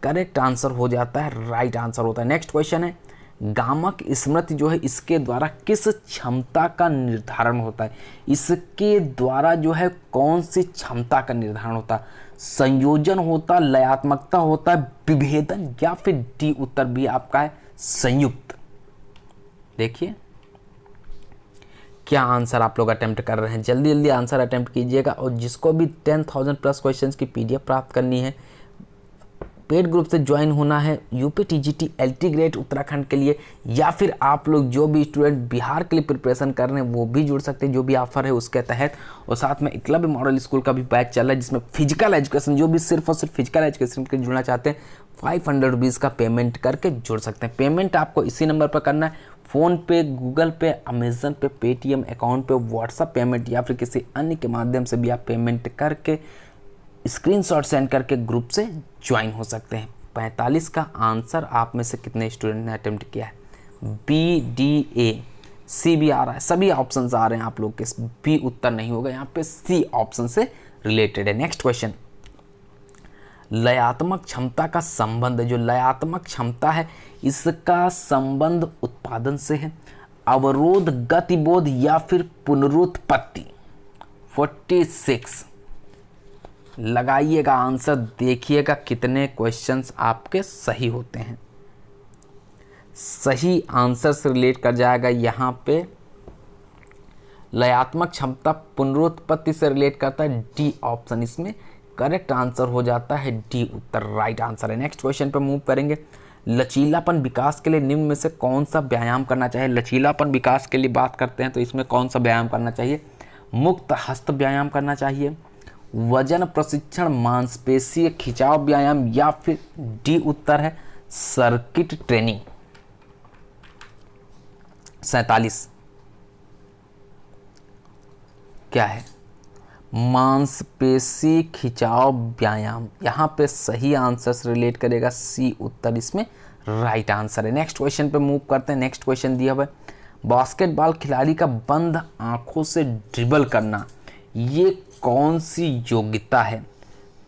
Speaker 1: करेक्ट आंसर हो जाता है, राइट आंसर होता है। नेक्स्ट क्वेश्चन है गामक स्मृति जो है इसके द्वारा किस क्षमता का निर्धारण होता है? इसके द्वारा जो है कौन सी क्षमता का निर्धारण होता है? संयोजन होता, लयात्मकता होता है, विभेदन या फिर डी उत्तर भी आपका है संयुक्त। देखिए क्या आंसर आप लोग अटेम्प्ट कर रहे हैं, जल्दी जल्दी आंसर अटेम्प्ट कीजिएगा। और जिसको भी 10,000 प्लस क्वेश्चंस की पीडीएफ प्राप्त करनी है, पेड ग्रुप से ज्वाइन होना है UP TGT LT grade Uttarakhand के लिए, या फिर आप लोग जो भी स्टूडेंट बिहार के लिए प्रिपरेशन कर रहे हैं वो भी जुड़ सकते हैं जो भी ऑफर है उसके तहत। और साथ में एकलव्य मॉडल स्कूल का भी बैच चल रहा है जिसमें फिजिकल एजुकेशन, जो भी सिर्फ और सिर्फ फिजिकल एजुकेशन के जुड़ना चाहते हैं 500 रुपीज़ का पेमेंट करके जुड़ सकते हैं। पेमेंट आपको इसी नंबर पर करना है, फ़ोन पे, गूगल पे, अमेजन पे, पेटीएम अकाउंट पे, व्हाट्सअप पेमेंट या फिर किसी अन्य के माध्यम से भी आप पेमेंट करके स्क्रीनशॉट सेंड करके ग्रुप से ज्वाइन हो सकते हैं। 45 का आंसर आप में से कितने स्टूडेंट ने अटेम्प्ट किया है? बी, डी, ए, सी भी आ रहा है, सभी ऑप्शन आ रहे हैं आप लोग के, बी उत्तर नहीं होगा यहाँ पे, सी ऑप्शन से रिलेटेड है। नेक्स्ट क्वेश्चन, लयात्मक क्षमता का संबंध, जो लयात्मक क्षमता है इसका संबंध उत्पादन से है, अवरोध, गतिबोध या फिर पुनरुत्पत्ति। 46 लगाइएगा आंसर, देखिएगा कितने क्वेश्चंस आपके सही होते हैं। सही आंसर से रिलेट कर जाएगा यहाँ पे, लयात्मक क्षमता पुनरुत्पत्ति से रिलेट करता है, डी ऑप्शन इसमें करेक्ट आंसर हो जाता है, डी उत्तर राइट आंसर है। नेक्स्ट क्वेश्चन पे मूव करेंगे। लचीलापन विकास के लिए निम्न में से कौन सा व्यायाम करना चाहिए? लचीलापन विकास के लिए बात करते हैं तो इसमें कौन सा व्यायाम करना चाहिए? मुक्त हस्त व्यायाम करना चाहिए, वजन प्रशिक्षण, मांसपेशीय खिंचाव व्यायाम या फिर डी उत्तर है सर्किट ट्रेनिंग। 47 क्या है? मांसपेशी खिंचाव व्यायाम, यहाँ पे सही आंसर से रिलेट करेगा सी उत्तर इसमें राइट आंसर है। नेक्स्ट क्वेश्चन पे मूव करते हैं। नेक्स्ट क्वेश्चन दिया हुआ है बास्केटबॉल खिलाड़ी का बंद आंखों से ड्रिबल करना, ये कौन सी योग्यता है?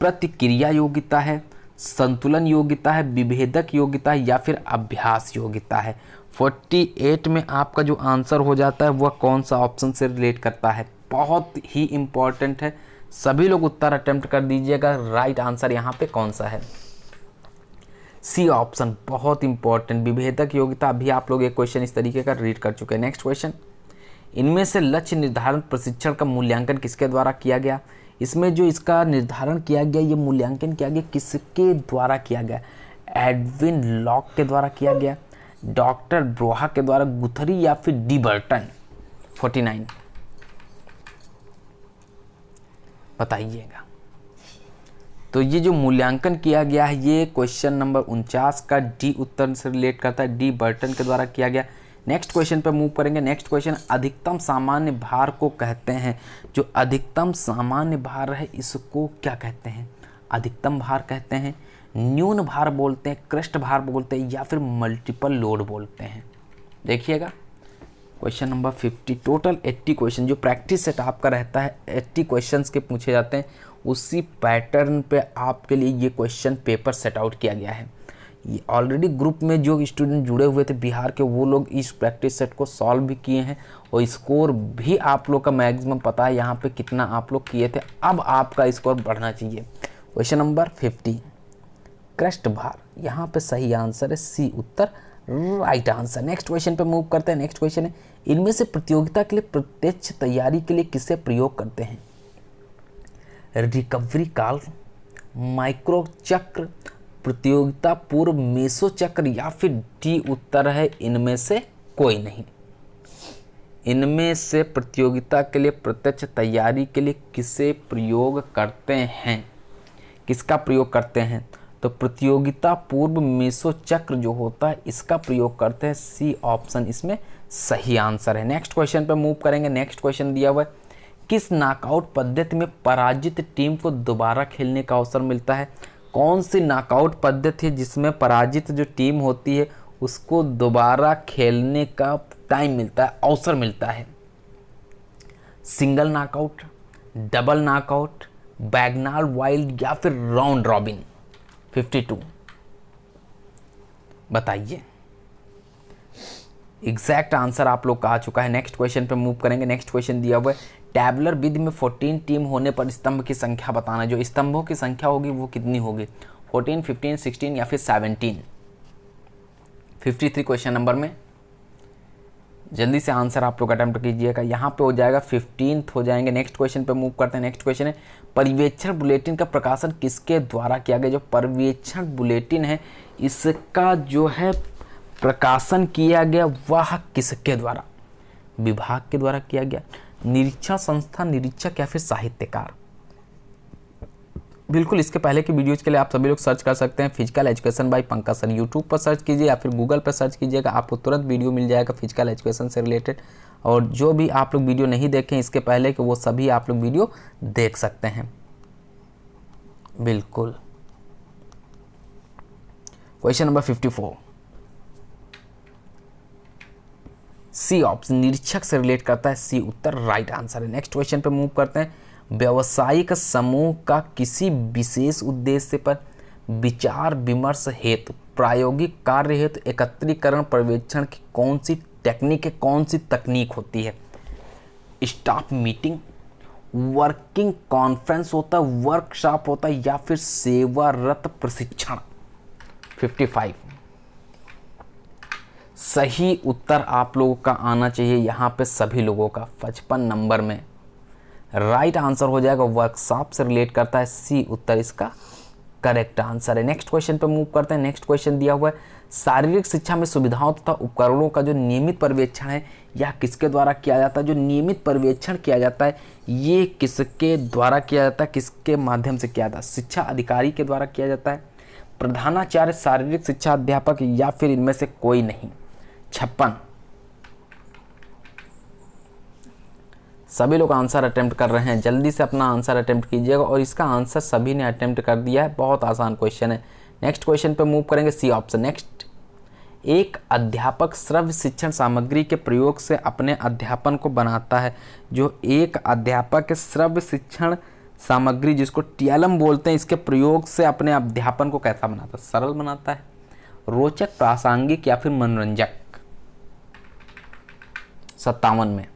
Speaker 1: प्रतिक्रिया योग्यता है, संतुलन योग्यता है, विभेदक योग्यता है या फिर अभ्यास योग्यता है? 48 में आपका जो आंसर हो जाता है वह कौन सा ऑप्शन से रिलेट करता है? बहुत ही इंपॉर्टेंट है, सभी लोग उत्तर अटेम्प्ट कर दीजिएगा। राइट आंसर यहाँ पे कौन सा है? सी ऑप्शन, बहुत इंपॉर्टेंट। विभेदक योग्यता अभी आप लोग एक क्वेश्चन इस तरीके का रीड कर चुके हैं। नेक्स्ट क्वेश्चन, इनमें से लक्ष्य निर्धारण प्रशिक्षण का मूल्यांकन किसके द्वारा किया गया? इसमें जो इसका निर्धारण किया गया, ये मूल्यांकन किया गया किसके द्वारा किया गया? एडविन लॉक के द्वारा किया गया, डॉक्टर ब्रोहा के द्वारा, गुथरी या फिर डी बर्टन? 49 बताइएगा। तो ये जो मूल्यांकन किया गया है ये क्वेश्चन नंबर 49 का डी उत्तर से रिलेट करता है, डी बर्टन के द्वारा किया गया। नेक्स्ट क्वेश्चन पे मूव करेंगे। नेक्स्ट क्वेश्चन, अधिकतम सामान्य भार को कहते हैं, जो अधिकतम सामान्य भार है इसको क्या कहते हैं? अधिकतम भार कहते हैं, न्यून भार बोलते हैं, क्रस्ट भार बोलते हैं या फिर मल्टीपल लोड बोलते हैं? देखिएगा क्वेश्चन नंबर 50, टोटल 80 क्वेश्चन जो प्रैक्टिस सेट आपका रहता है 80 क्वेश्चंस के पूछे जाते हैं, उसी पैटर्न पे आपके लिए ये क्वेश्चन पेपर सेट आउट किया गया है। ये ऑलरेडी ग्रुप में जो स्टूडेंट जुड़े हुए थे बिहार के, वो लोग इस प्रैक्टिस सेट को सॉल्व भी किए हैं और स्कोर भी आप लोग का मैक्सिमम पता है यहाँ पे कितना आप लोग किए थे। अब आपका स्कोर बढ़ना चाहिए। क्वेश्चन नंबर 50, क्रस्ट भार, यहाँ पे सही आंसर है सी उत्तर राइट आंसर। नेक्स्ट क्वेश्चन पे मूव करते हैं। नेक्स्ट क्वेश्चन है, इनमें से प्रतियोगिता के लिए प्रत्यक्ष तैयारी के लिए किसे प्रयोग करते हैं? रिकवरी काल, माइक्रो चक्र, प्रतियोगिता पूर्व मेसो चक्र या फिर डी उत्तर है इनमें से कोई नहीं। इनमें से प्रतियोगिता के लिए प्रत्यक्ष तैयारी के लिए किसे प्रयोग करते हैं? किसका प्रयोग करते हैं? तो प्रतियोगिता पूर्व मेसो चक्र जो होता है इसका प्रयोग करते हैं। सी ऑप्शन इसमें सही आंसर है। नेक्स्ट क्वेश्चन पे मूव करेंगे। नेक्स्ट क्वेश्चन दिया हुआ है, किस नॉकआउट पद्धति में पराजित टीम को दोबारा खेलने का अवसर मिलता है? कौन सी नॉकआउट पद्धति है जिसमें पराजित जो टीम होती है उसको दोबारा खेलने का टाइम मिलता है, अवसर मिलता है? Single knockout, double knockout, Bagnall Wild या फिर राउंड रॉबिन? 52 बताइए। एग्जैक्ट आंसर आप लोग का आ चुका है। नेक्स्ट क्वेश्चन पे मूव करेंगे। नेक्स्ट क्वेश्चन दिया हुआ है, टैबुलर विधि में 14 टीम होने पर स्तंभ की संख्या बताना। जो स्तंभों की संख्या होगी वो कितनी होगी? 14, 15, 16 या फिर 17? 53 क्वेश्चन नंबर में जल्दी से आंसर आप लोग अटेम्प्ट कीजिएगा। यहाँ पे हो जाएगा 15 हो जाएंगे। नेक्स्ट क्वेश्चन पे मूव करते हैं। नेक्स्ट क्वेश्चन है, पर्यवेक्षण बुलेटिन का प्रकाशन किसके द्वारा किया गया? जो पर्यवेक्षण बुलेटिन है इसका जो है प्रकाशन किया गया वह किसके द्वारा? विभाग के द्वारा किया गया, निरीक्षण संस्था, निरीक्षक या फिर साहित्यकार? बिल्कुल इसके पहले की वीडियोज के लिए आप सभी लोग सर्च कर सकते हैं physical education by Pankaj sir. YouTube पर सर्च कीजिए या फिर गूगल पर सर्च कीजिएगा, आपको तुरंत वीडियो मिल जाएगा फिजिकल एजुकेशन से रिलेटेड। और जो भी आप लोग वीडियो नहीं देखें इसके पहले कि वो सभी आप लोग वीडियो देख सकते हैं। बिल्कुल क्वेश्चन नंबर 54, सी ऑप्शन निरीक्षक से रिलेट करता है। सी उत्तर राइट आंसर है। नेक्स्ट क्वेश्चन पे मूव करते हैं। व्यावसायिक समूह का किसी विशेष उद्देश्य पर विचार विमर्श हेतु प्रायोगिक कार्य हेतु एकत्रीकरण पर्यवेक्षण की कौन सी टेक्निक है, कौन सी तकनीक होती है? स्टाफ मीटिंग, वर्किंग कॉन्फ्रेंस होता है, वर्कशॉप होता है या फिर सेवारत प्रशिक्षण? 55 सही उत्तर आप लोगों का आना चाहिए यहाँ पे सभी लोगों का 55 नंबर में राइट आंसर हो जाएगा। वर्कशॉप से रिलेट करता है। सी उत्तर इसका करेक्ट आंसर है। नेक्स्ट क्वेश्चन पे मूव करते हैं। नेक्स्ट क्वेश्चन दिया हुआ है, शारीरिक शिक्षा में सुविधाओं तथा उपकरणों का जो नियमित पर्यवेक्षण है यह किसके द्वारा किया जाता है? जो नियमित पर्यवेक्षण किया जाता है ये किसके द्वारा किया जाता है, किसके माध्यम से किया जाता है? शिक्षा अधिकारी के द्वारा किया जाता है, प्रधानाचार्य, शारीरिक शिक्षा अध्यापक या फिर इनमें से कोई नहीं? 56 सभी लोग आंसर अटेम्प्ट कर रहे हैं, जल्दी से अपना आंसर अटेम्प्ट कीजिएगा। और इसका आंसर सभी ने अटेम्प्ट कर दिया है, बहुत आसान क्वेश्चन है। नेक्स्ट क्वेश्चन पे मूव करेंगे, सी ऑप्शन। नेक्स्ट, एक अध्यापक श्रव्य शिक्षण सामग्री के प्रयोग से अपने अध्यापन को बनाता है। जो एक अध्यापक श्रव्य शिक्षण सामग्री, जिसको टीएलएम बोलते हैं, इसके प्रयोग से अपने अध्यापन को कैसा बनाता है? सरल बनाता है, रोचक, प्रासंगिक या फिर मनोरंजक। 57 में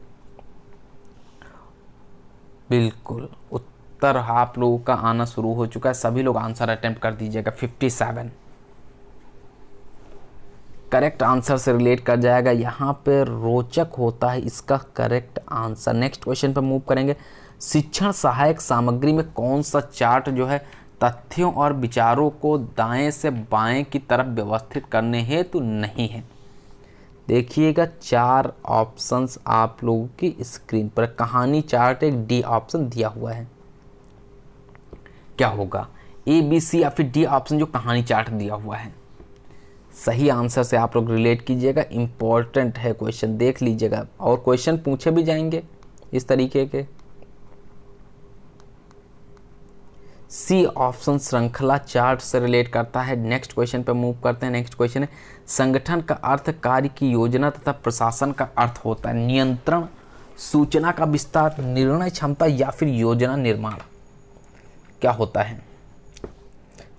Speaker 1: बिल्कुल उत्तर आप लोगों का आना शुरू हो चुका है, सभी लोग आंसर अटेम्प्ट कर दीजिएगा। 57 करेक्ट आंसर से रिलेट कर जाएगा। यहाँ पे रोचक होता है इसका करेक्ट आंसर। नेक्स्ट क्वेश्चन पे मूव करेंगे, शिक्षण सहायक सामग्री में कौन सा चार्ट जो है तथ्यों और विचारों को दाएं से बाएं की तरफ व्यवस्थित करने हेतु नहीं है? देखिएगा 4 ऑप्शंस आप लोगों की स्क्रीन पर। कहानी चार्ट एक डी ऑप्शन दिया हुआ है, क्या होगा? ए, बी, सी या फिर डी ऑप्शन जो कहानी चार्ट दिया हुआ है। सही आंसर से आप लोग रिलेट कीजिएगा, इंपॉर्टेंट है क्वेश्चन, देख लीजिएगा। और क्वेश्चन पूछे भी जाएंगे इस तरीके के। सी ऑप्शन श्रृंखला चार्ट से रिलेट करता है। नेक्स्ट क्वेश्चन पे मूव करते हैं। नेक्स्ट क्वेश्चन है, संगठन का अर्थ कार्य की योजना तथा प्रशासन का अर्थ होता है नियंत्रण, सूचना का विस्तार, निर्णय क्षमता या फिर योजना निर्माण। क्या होता है?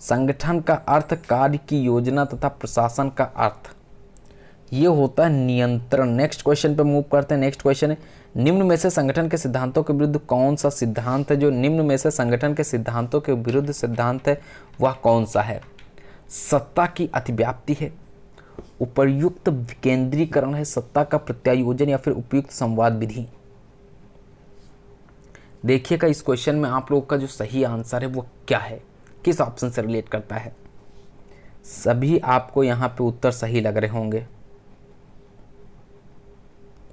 Speaker 1: संगठन का अर्थ कार्य की योजना तथा प्रशासन का अर्थ, ये होता है नियंत्रण। नेक्स्ट क्वेश्चन पे मूव करते हैं। नेक्स्ट क्वेश्चन है, निम्न में से संगठन के सिद्धांतों के विरुद्ध कौन सा सिद्धांत है? जो निम्न में से संगठन के सिद्धांतों के विरुद्ध सिद्धांत है वह कौन सा है? सत्ता की अतिव्याप्ति है, उपर्युक्त विकेंद्रीकरण है, सत्ता का प्रत्यायोजन या फिर उपयुक्त संवाद विधि। देखिएगा इस क्वेश्चन में आप लोगों का जो सही आंसर है वो क्या है, किस ऑप्शन से रिलेट करता है। सभी आपको यहाँ पे उत्तर सही लग रहे होंगे।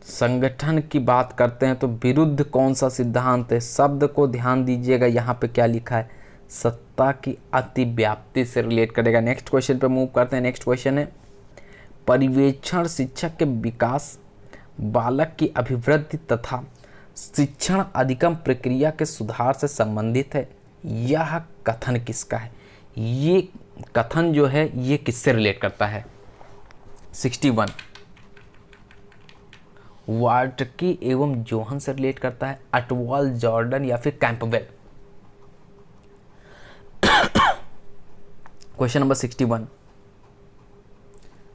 Speaker 1: संगठन की बात करते हैं तो विरुद्ध कौन सा सिद्धांत है? शब्द को ध्यान दीजिएगा, यहाँ पे क्या लिखा है? सत्ता की अतिव्याप्ति से रिलेट करेगा। नेक्स्ट क्वेश्चन पे मूव करते हैं। नेक्स्ट क्वेश्चन है, पर्यवेक्षण शिक्षक के विकास, बालक की अभिवृद्धि तथा शिक्षण अधिगम प्रक्रिया के सुधार से संबंधित है। यह कथन किसका है? ये कथन जो है ये किससे रिलेट करता है? 61 वार्टकी एवं जोहन से रिलेट करता है, अटवाल, जॉर्डन या फिर कैंपबेल। क्वेश्चन नंबर 61,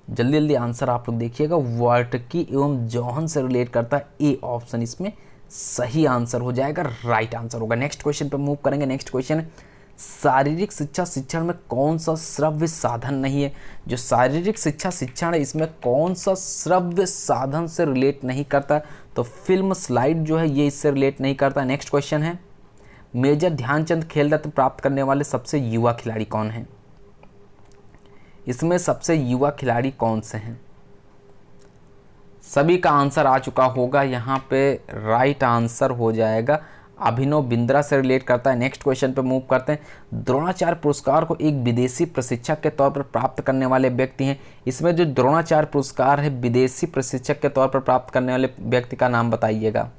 Speaker 1: जल्दी जल्दी आंसर आप लोग देखिएगा। वार्टकी एवं जोहन से रिलेट करता है, ए ऑप्शन इसमें सही आंसर हो जाएगा, राइट आंसर होगा। नेक्स्ट क्वेश्चन पे मूव करेंगे। नेक्स्ट क्वेश्चन है, शारीरिक शिक्षा शिक्षण में कौन सा श्रव्य साधन नहीं है? जो शारीरिक शिक्षा शिक्षण है इसमें कौन सा श्रव्य साधन से रिलेट नहीं करता? तो फिल्म स्लाइड जो है ये इससे रिलेट नहीं करता। नेक्स्ट क्वेश्चन है, मेजर ध्यानचंद खेल रत्न प्राप्त करने वाले सबसे युवा खिलाड़ी कौन हैं? इसमें सबसे युवा खिलाड़ी कौन से हैं? सभी का आंसर आ चुका होगा, यहाँ पे राइट आंसर हो जाएगा अभिनव बिंद्रा से रिलेट करता है। नेक्स्ट क्वेश्चन पे मूव करते हैं। द्रोणाचार्य पुरस्कार को एक विदेशी प्रशिक्षक के तौर पर प्राप्त करने वाले व्यक्ति हैं। इसमें जो द्रोणाचार्य पुरस्कार है विदेशी प्रशिक्षक के तौर पर प्राप्त करने वाले व्यक्ति का नाम बताइएगा।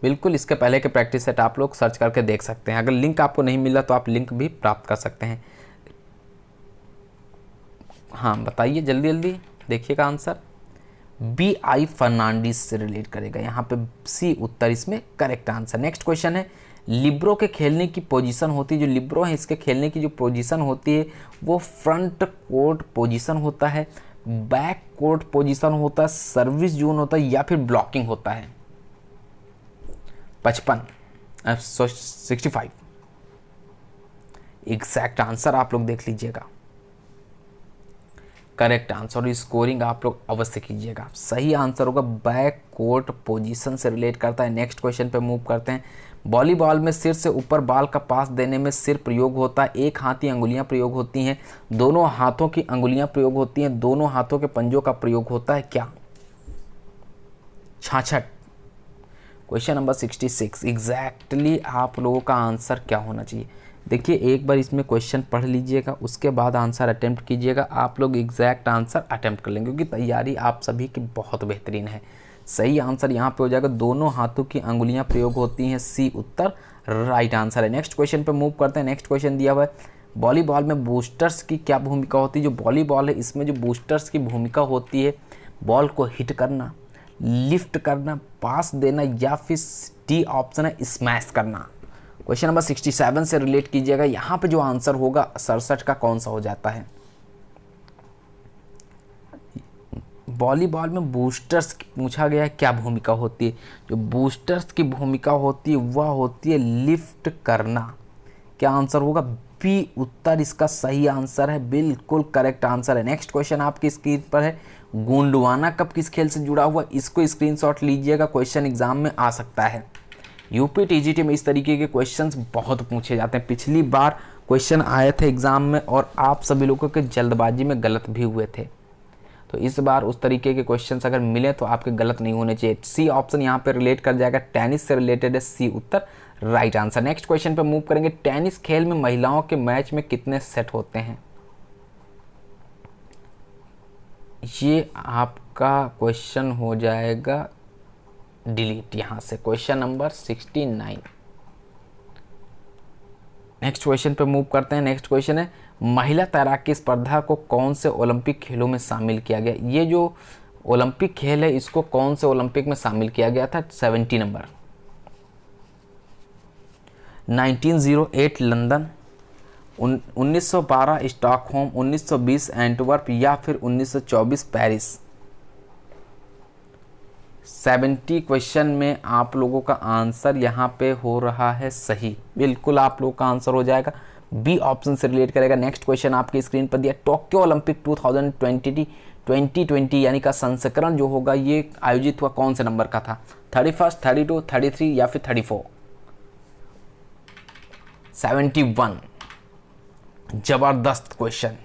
Speaker 1: बिल्कुल इसके पहले के प्रैक्टिस सेट आप लोग सर्च करके देख सकते हैं। अगर लिंक आपको नहीं मिला तो आप लिंक भी प्राप्त कर सकते हैं। हाँ बताइए जल्दी जल्दी, देखिएगा आंसर। B.I. फर्नांडिस से रिलेट करेगा, यहाँ पे सी उत्तर इसमें करेक्ट आंसर। नेक्स्ट क्वेश्चन है, लिब्रो के खेलने की पोजीशन होती है, जो लिब्रो है इसके खेलने की जो पोजीशन होती है वो फ्रंट कोर्ट पोजीशन होता है, बैक कोर्ट पोजीशन होता है, सर्विस जोन होता है या फिर ब्लॉकिंग होता है? 65 एग्जैक्ट आंसर आप लोग देख लीजिएगा, करेक्ट आंसर। और स्कोरिंग आप लोग अवश्य कीजिएगा, सही आंसर होगा बैक कोर्ट पोजीशन से रिलेट करता है। नेक्स्ट क्वेश्चन पे मूव करते हैं। वॉलीबॉल में सिर से ऊपर बाल का पास देने में सिर प्रयोग होता है, एक हाथ की अंगुलियां प्रयोग होती हैं, दोनों हाथों की अंगुलियां प्रयोग होती हैं, दोनों हाथों के पंजों का प्रयोग होता है, क्या? 66 क्वेश्चन नंबर 66 एग्जैक्टली आप लोगों का आंसर क्या होना चाहिए? देखिए एक बार इसमें क्वेश्चन पढ़ लीजिएगा, उसके बाद आंसर अटेम्प्ट कीजिएगा, आप लोग एग्जैक्ट आंसर अटेम्प्ट कर लेंगे, क्योंकि तैयारी आप सभी की बहुत बेहतरीन है। सही आंसर यहाँ पे हो जाएगा, दोनों हाथों की अंगुलियां प्रयोग होती हैं, सी उत्तर राइट आंसर है। नेक्स्ट क्वेश्चन पे मूव करते हैं। नेक्स्ट क्वेश्चन दिया हुआ है, वॉलीबॉल में बूस्टर्स की क्या भूमिका होती है। जो वॉलीबॉल है इसमें जो बूस्टर्स की भूमिका होती है, बॉल को हिट करना, लिफ्ट करना, पास देना, या फिर डी ऑप्शन है स्मैश करना। क्वेश्चन नंबर 67 से रिलेट कीजिएगा। यहाँ पे जो आंसर होगा 67 का कौन सा हो जाता है। वॉलीबॉल में बूस्टर्स की पूछा गया है क्या भूमिका होती है। जो बूस्टर्स की भूमिका होती है वह होती है लिफ्ट करना। क्या आंसर होगा, बी उत्तर इसका सही आंसर है, बिल्कुल करेक्ट आंसर है। नेक्स्ट क्वेश्चन आपकी स्क्रीन पर है, गोंडवाना कप किस खेल से जुड़ा हुआ, इसको स्क्रीनशॉट लीजिएगा, क्वेश्चन एग्जाम में आ सकता है। यूपी टीजीटी में इस तरीके के क्वेश्चंस बहुत पूछे जाते हैं। पिछली बार क्वेश्चन आए थे एग्जाम में और आप सभी लोगों के जल्दबाजी में गलत भी हुए थे, तो इस बार उस तरीके के क्वेश्चंस अगर मिले तो आपके गलत नहीं होने चाहिए। सी ऑप्शन यहाँ पे रिलेट कर जाएगा, टेनिस से रिलेटेड है, सी उत्तर राइट आंसर। नेक्स्ट क्वेश्चन पे मूव करेंगे। टेनिस खेल में महिलाओं के मैच में कितने सेट होते हैं। ये आपका क्वेश्चन हो जाएगा डिलीट यहाँ से, क्वेश्चन नंबर 69। नेक्स्ट क्वेश्चन पे मूव करते हैं। नेक्स्ट क्वेश्चन है, महिला तैराकी स्पर्धा को कौन से ओलंपिक खेलों में शामिल किया गया। ये जो ओलंपिक खेल है इसको कौन से ओलंपिक में शामिल किया गया था। 70 नंबर। 1908 लंदन, 1912 स्टॉकहोम, 1920 एंटवर्प, या फिर 1924 पेरिस। 70 क्वेश्चन में आप लोगों का आंसर यहाँ पे हो रहा है सही, बिल्कुल आप लोगों का आंसर हो जाएगा, बी ऑप्शन से रिलेट करेगा। नेक्स्ट क्वेश्चन आपकी स्क्रीन पर दिया, टोक्यो ओलंपिक 2020 यानी का संस्करण जो होगा ये आयोजित हुआ कौन से नंबर का था। 31, 32, 33 या फिर 34। 71। जबरदस्त क्वेश्चन,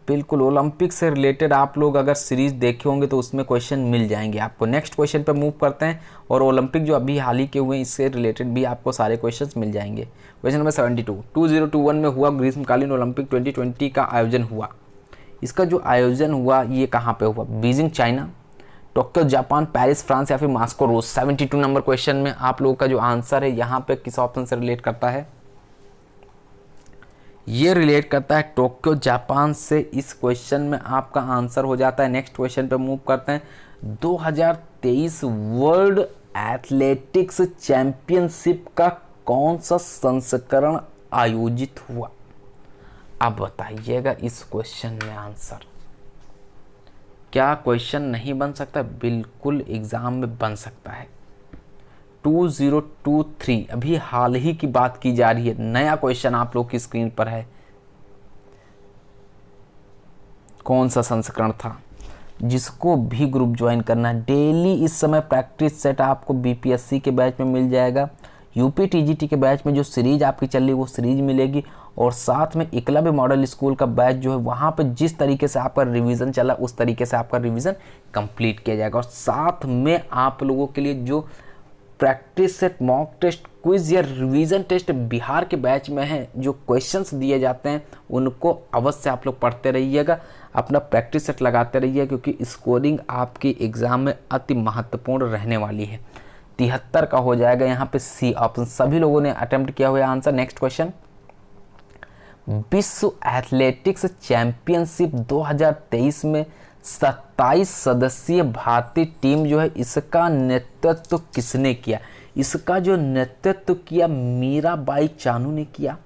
Speaker 1: बिल्कुल ओलंपिक से रिलेटेड आप लोग अगर सीरीज देखे होंगे तो उसमें क्वेश्चन मिल जाएंगे आपको। नेक्स्ट क्वेश्चन पे मूव करते हैं, और ओलंपिक जो अभी हाल ही के हुए हैं इससे रिलेटेड भी आपको सारे क्वेश्चंस मिल जाएंगे। क्वेश्चन नंबर 72, 2021 में हुआ ग्रीष्मकालीन ओलंपिक 2020 का आयोजन हुआ। इसका जो आयोजन हुआ ये कहाँ पे हुआ। Beijing China, Tokyo Japan, Paris France, या फिर मॉस्को रूस। 72 नंबर क्वेश्चन में आप लोगों का जो आंसर है यहाँ पे किस ऑप्शन से रिलेट करता है। ये रिलेट करता है टोक्यो जापान से। इस क्वेश्चन में आपका आंसर हो जाता है। नेक्स्ट क्वेश्चन पे मूव करते हैं। 2023 वर्ल्ड एथलेटिक्स चैंपियनशिप का कौन सा संस्करण आयोजित हुआ। अब बताइएगा इस क्वेश्चन में आंसर। क्या क्वेश्चन नहीं बन सकता, बिल्कुल एग्जाम में बन सकता है। 2023 अभी हाल ही की बात की जा रही है, नया क्वेश्चन आप लोग की स्क्रीन पर है। कौन सा संस्करण था। जिसको भी ग्रुप ज्वाइन करना है, डेली इस समय प्रैक्टिस सेट आपको बीपीएससी के बैच में मिल जाएगा, यूपी टीजीटी के बैच में जो सीरीज आपकी चल रही वो सीरीज मिलेगी, और साथ में एकलव्य मॉडल स्कूल का बैच जो है वहाँ पे जिस तरीके से आपका रिवीजन चला उस तरीके से आपका रिवीजन कंप्लीट किया जाएगा। और साथ में आप लोगों के लिए जो practice set, mock test, quiz या रिवीजन टेस्ट बिहार के बैच में है, जो क्वेश्चंस दिए जाते हैं उनको अवश्य आप लोग पढ़ते रहिएगा, अपना प्रैक्टिस सेट लगाते रहिए, क्योंकि स्कोरिंग आपकी एग्जाम में अति महत्वपूर्ण रहने वाली है। 73 का हो जाएगा यहाँ पे सी ऑप्शन। सभी लोगों ने अटेम्प्ट किया हुआ आंसर। नेक्स्ट क्वेश्चन, विश्व एथलेटिक्स चैंपियनशिप 2023 में 27 सदस्यीय भारतीय टीम जो है इसका नेतृत्व किसने किया। इसका जो नेतृत्व किया मीराबाई चानू ने किया,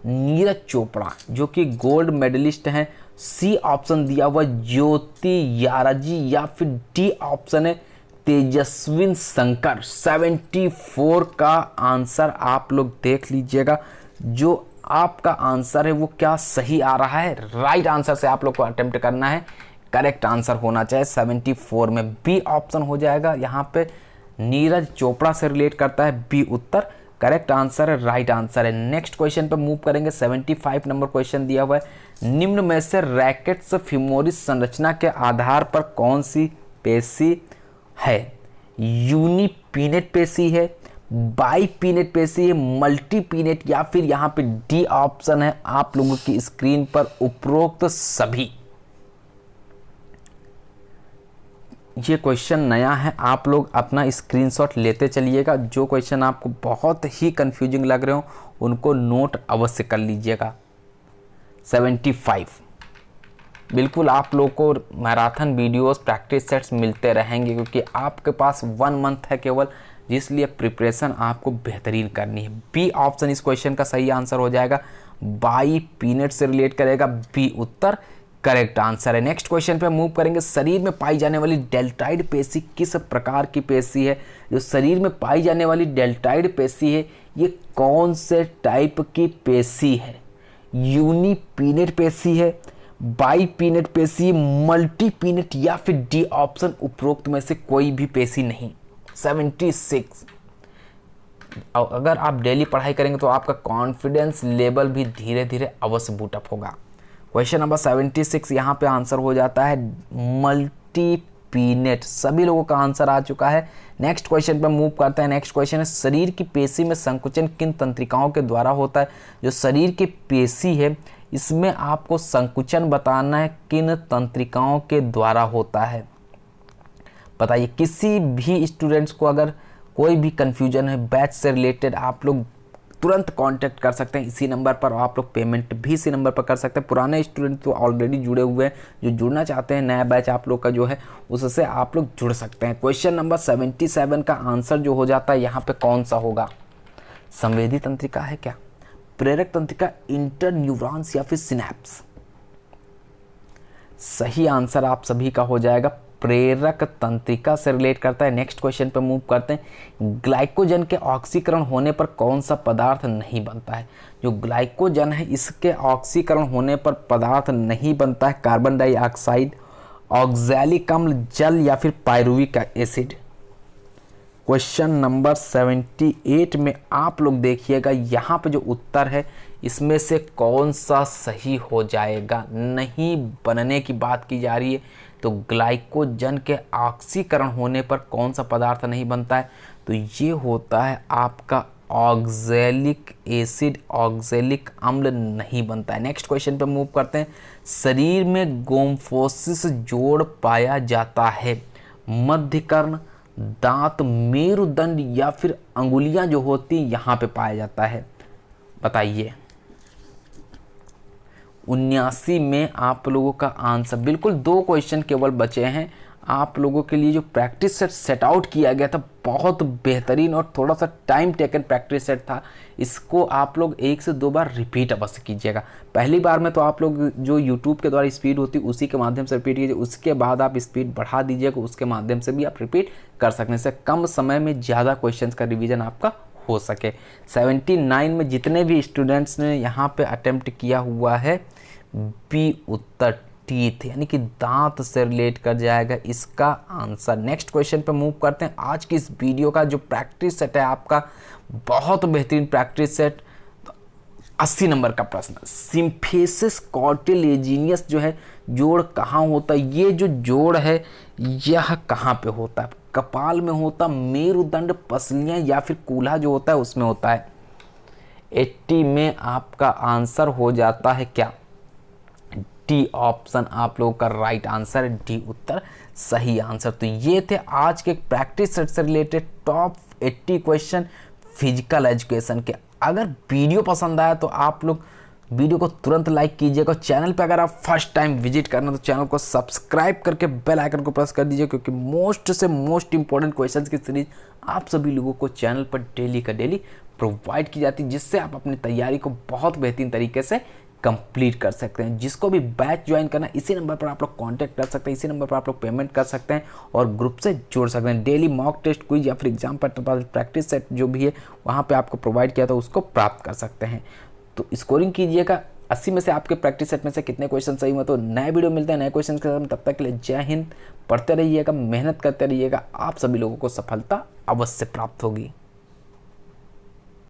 Speaker 1: नीरज चोपड़ा जो कि गोल्ड मेडलिस्ट हैं, सी ऑप्शन दिया हुआ ज्योति याराजी, या फिर डी ऑप्शन है तेजस्विन शंकर। 74 का आंसर आप लोग देख लीजिएगा, जो आपका आंसर है वो क्या सही आ रहा है। राइट आंसर से आप लोग को अटेम्प्ट करना है, करेक्ट आंसर होना चाहिए 74 में बी ऑप्शन हो जाएगा। यहाँ पे नीरज चोपड़ा से रिलेट करता है, बी उत्तर करेक्ट आंसर है, राइट आंसर है। नेक्स्ट क्वेश्चन पे मूव करेंगे। 75 नंबर क्वेश्चन दिया हुआ है, निम्न में से रैकेट्स फेमोरिस संरचना के आधार पर कौन सी पेशी है। यूनिपिनेट पेशी है, बाई पीनेट पेशी है, मल्टी पीनेट, या फिर यहाँ पे डी ऑप्शन है आप लोगों की स्क्रीन पर उपरोक्त सभी। ये क्वेश्चन नया है, आप लोग अपना स्क्रीनशॉट लेते चलिएगा। जो क्वेश्चन आपको बहुत ही कंफ्यूजिंग लग रहे हो उनको नोट अवश्य कर लीजिएगा। 75 बिल्कुल आप लोग को मैराथन वीडियोस प्रैक्टिस सेट्स मिलते रहेंगे, क्योंकि आपके पास 1 मंथ है केवल, जिसलिए प्रिपरेशन आपको बेहतरीन करनी है। बी ऑप्शन इस क्वेश्चन का सही आंसर हो जाएगा, बाई पीनट से रिलेट करेगा, बी उत्तर करेक्ट आंसर है। नेक्स्ट क्वेश्चन पे मूव करेंगे। शरीर में पाई जाने वाली डेल्टाइड पेशी किस प्रकार की पेशी है? जो शरीर में पाई जाने वाली डेल्टाइड पेशी है ये कौन से टाइप की पेशी है? यूनिपीनेट पेशी है, बाई पीनेट पेशी, मल्टी पीनेट, या फिर डी ऑप्शन उपरोक्त में से कोई भी पेशी नहीं। 76 अगर आप डेली पढ़ाई करेंगे तो आपका कॉन्फिडेंस लेवल भी धीरे धीरे अवश्य बूटअप होगा। क्वेश्चन नंबर 76 यहाँ पे आंसर हो जाता है मल्टी पीनेट। सभी लोगों का आंसर आ चुका है। नेक्स्ट क्वेश्चन पे मूव करते हैं। नेक्स्ट क्वेश्चन है, शरीर की पेशी में संकुचन किन तंत्रिकाओं के द्वारा होता है? जो शरीर की पेशी है इसमें आपको संकुचन बताना है किन तंत्रिकाओं के द्वारा होता है। बताइए, किसी भी स्टूडेंट्स को अगर कोई भी कंफ्यूजन है बैच से रिलेटेड, आप लोग तुरंत कांटेक्ट कर सकते हैं इसी नंबर पर। आप लोग पेमेंट भी इसी नंबर पर कर सकते हैं। पुराने स्टूडेंट तो ऑलरेडी जुड़े हुए हैं, जो जुड़ना चाहते हैं नया बैच आप लोग का जो है उससे आप लोग जुड़ सकते हैं। क्वेश्चन नंबर 77 का आंसर जो हो जाता है यहाँ पे कौन सा होगा? संवेदी तंत्रिका है क्या, प्रेरक तंत्रिका, इंटर न्यूरॉन्स, या फिर सिनैप्स? सही आंसर आप सभी का हो जाएगा प्रेरक तंत्रिका से रिलेट करता है। नेक्स्ट क्वेश्चन पे मूव करते हैं। ग्लाइकोजन के ऑक्सीकरण होने पर कौन सा पदार्थ नहीं बनता है? जो ग्लाइकोजन है इसके ऑक्सीकरण होने पर पदार्थ नहीं बनता है। कार्बन डाइऑक्साइड, ऑक्सैलिक अम्ल, जल, या फिर पायरुविक एसिड? क्वेश्चन नंबर 78 में आप लोग देखिएगा, यहाँ पे जो उत्तर है इसमें से कौन सा सही हो जाएगा? नहीं बनने की बात की जा रही है, तो ग्लाइकोजन के ऑक्सीकरण होने पर कौन सा पदार्थ नहीं बनता है? तो ये होता है आपका ऑक्सैलिक एसिड, ऑक्सैलिक अम्ल नहीं बनता है। नेक्स्ट क्वेश्चन पे मूव करते हैं। शरीर में गोम्फोसिस जोड़ पाया जाता है, मध्यकर्ण, दांत, मेरुदंड, या फिर अंगुलियां जो होती यहाँ पे पाया जाता है? बताइए। 79 में आप लोगों का आंसर, बिल्कुल 2 क्वेश्चन केवल बचे हैं। आप लोगों के लिए जो प्रैक्टिस सेट आउट किया गया था बहुत बेहतरीन और थोड़ा सा टाइम टेकन प्रैक्टिस सेट था। इसको आप लोग 1 से 2 बार रिपीट अवश्य कीजिएगा। पहली बार में तो आप लोग जो यूट्यूब के द्वारा स्पीड होती है उसी के माध्यम से रिपीट कीजिए, उसके बाद आप स्पीड बढ़ा दीजिएगा, उसके माध्यम से भी आप रिपीट कर सकने से कम समय में ज़्यादा क्वेश्चन का रिविजन आपका हो सके। 79 में जितने भी स्टूडेंट्स ने यहाँ पे अटेम्प्ट किया हुआ है, बी उत्तर टीथ यानी कि दांत से रिलेट कर जाएगा इसका आंसर। नेक्स्ट क्वेश्चन पे मूव करते हैं। आज की इस वीडियो का जो प्रैक्टिस सेट है आपका बहुत बेहतरीन प्रैक्टिस सेट। 80 नंबर का प्रश्न, सिम्फेसिस कॉर्टिलेजिनियस जो है जोड़ कहाँ होता है? ये जो जोड़ है यह कहाँ पे होता है? कपाल में होता, मेरुदंड, पसलियाँ, या फिर कूल्हा जो होता है उसमें होता है? 80 में आपका आंसर हो जाता है क्या? डी ऑप्शन आप लोगों का राइट आंसर, डी उत्तर सही आंसर। तो ये थे आज के प्रैक्टिस सेट से related top 80 question physical education के। अगर वीडियो पसंद आया तो आप लोग वीडियो को तुरंत लाइक कीजिएगा। चैनल पे अगर आप फर्स्ट टाइम विजिट करना तो चैनल को सब्सक्राइब करके बेल आइकन को प्रेस कर दीजिए, क्योंकि मोस्ट से मोस्ट इंपॉर्टेंट क्वेश्चंस की सीरीज आप सभी लोगों को चैनल पर डेली का डेली प्रोवाइड की जाती है, जिससे आप अपनी तैयारी को बहुत बेहतरीन तरीके से कंप्लीट कर सकते हैं। जिसको भी बैच ज्वाइन करना इसी नंबर पर आप लोग कांटेक्ट कर सकते हैं, इसी नंबर पर आप लोग पेमेंट कर सकते हैं और ग्रुप से जुड़ सकते हैं। डेली मॉक टेस्ट, क्विज या फिर एग्जाम पर प्रैक्टिस सेट जो भी है वहाँ पे आपको प्रोवाइड किया था उसको प्राप्त कर सकते हैं। तो स्कोरिंग कीजिएगा 80 में से आपके प्रैक्टिस सेट में से कितने क्वेश्चन सही हुए। तो नए वीडियो मिलते हैं नए क्वेश्चन के साथ। तब तक के लिए जय हिंद। पढ़ते रहिएगा, मेहनत करते रहिएगा, आप सभी लोगों को सफलता अवश्य प्राप्त होगी।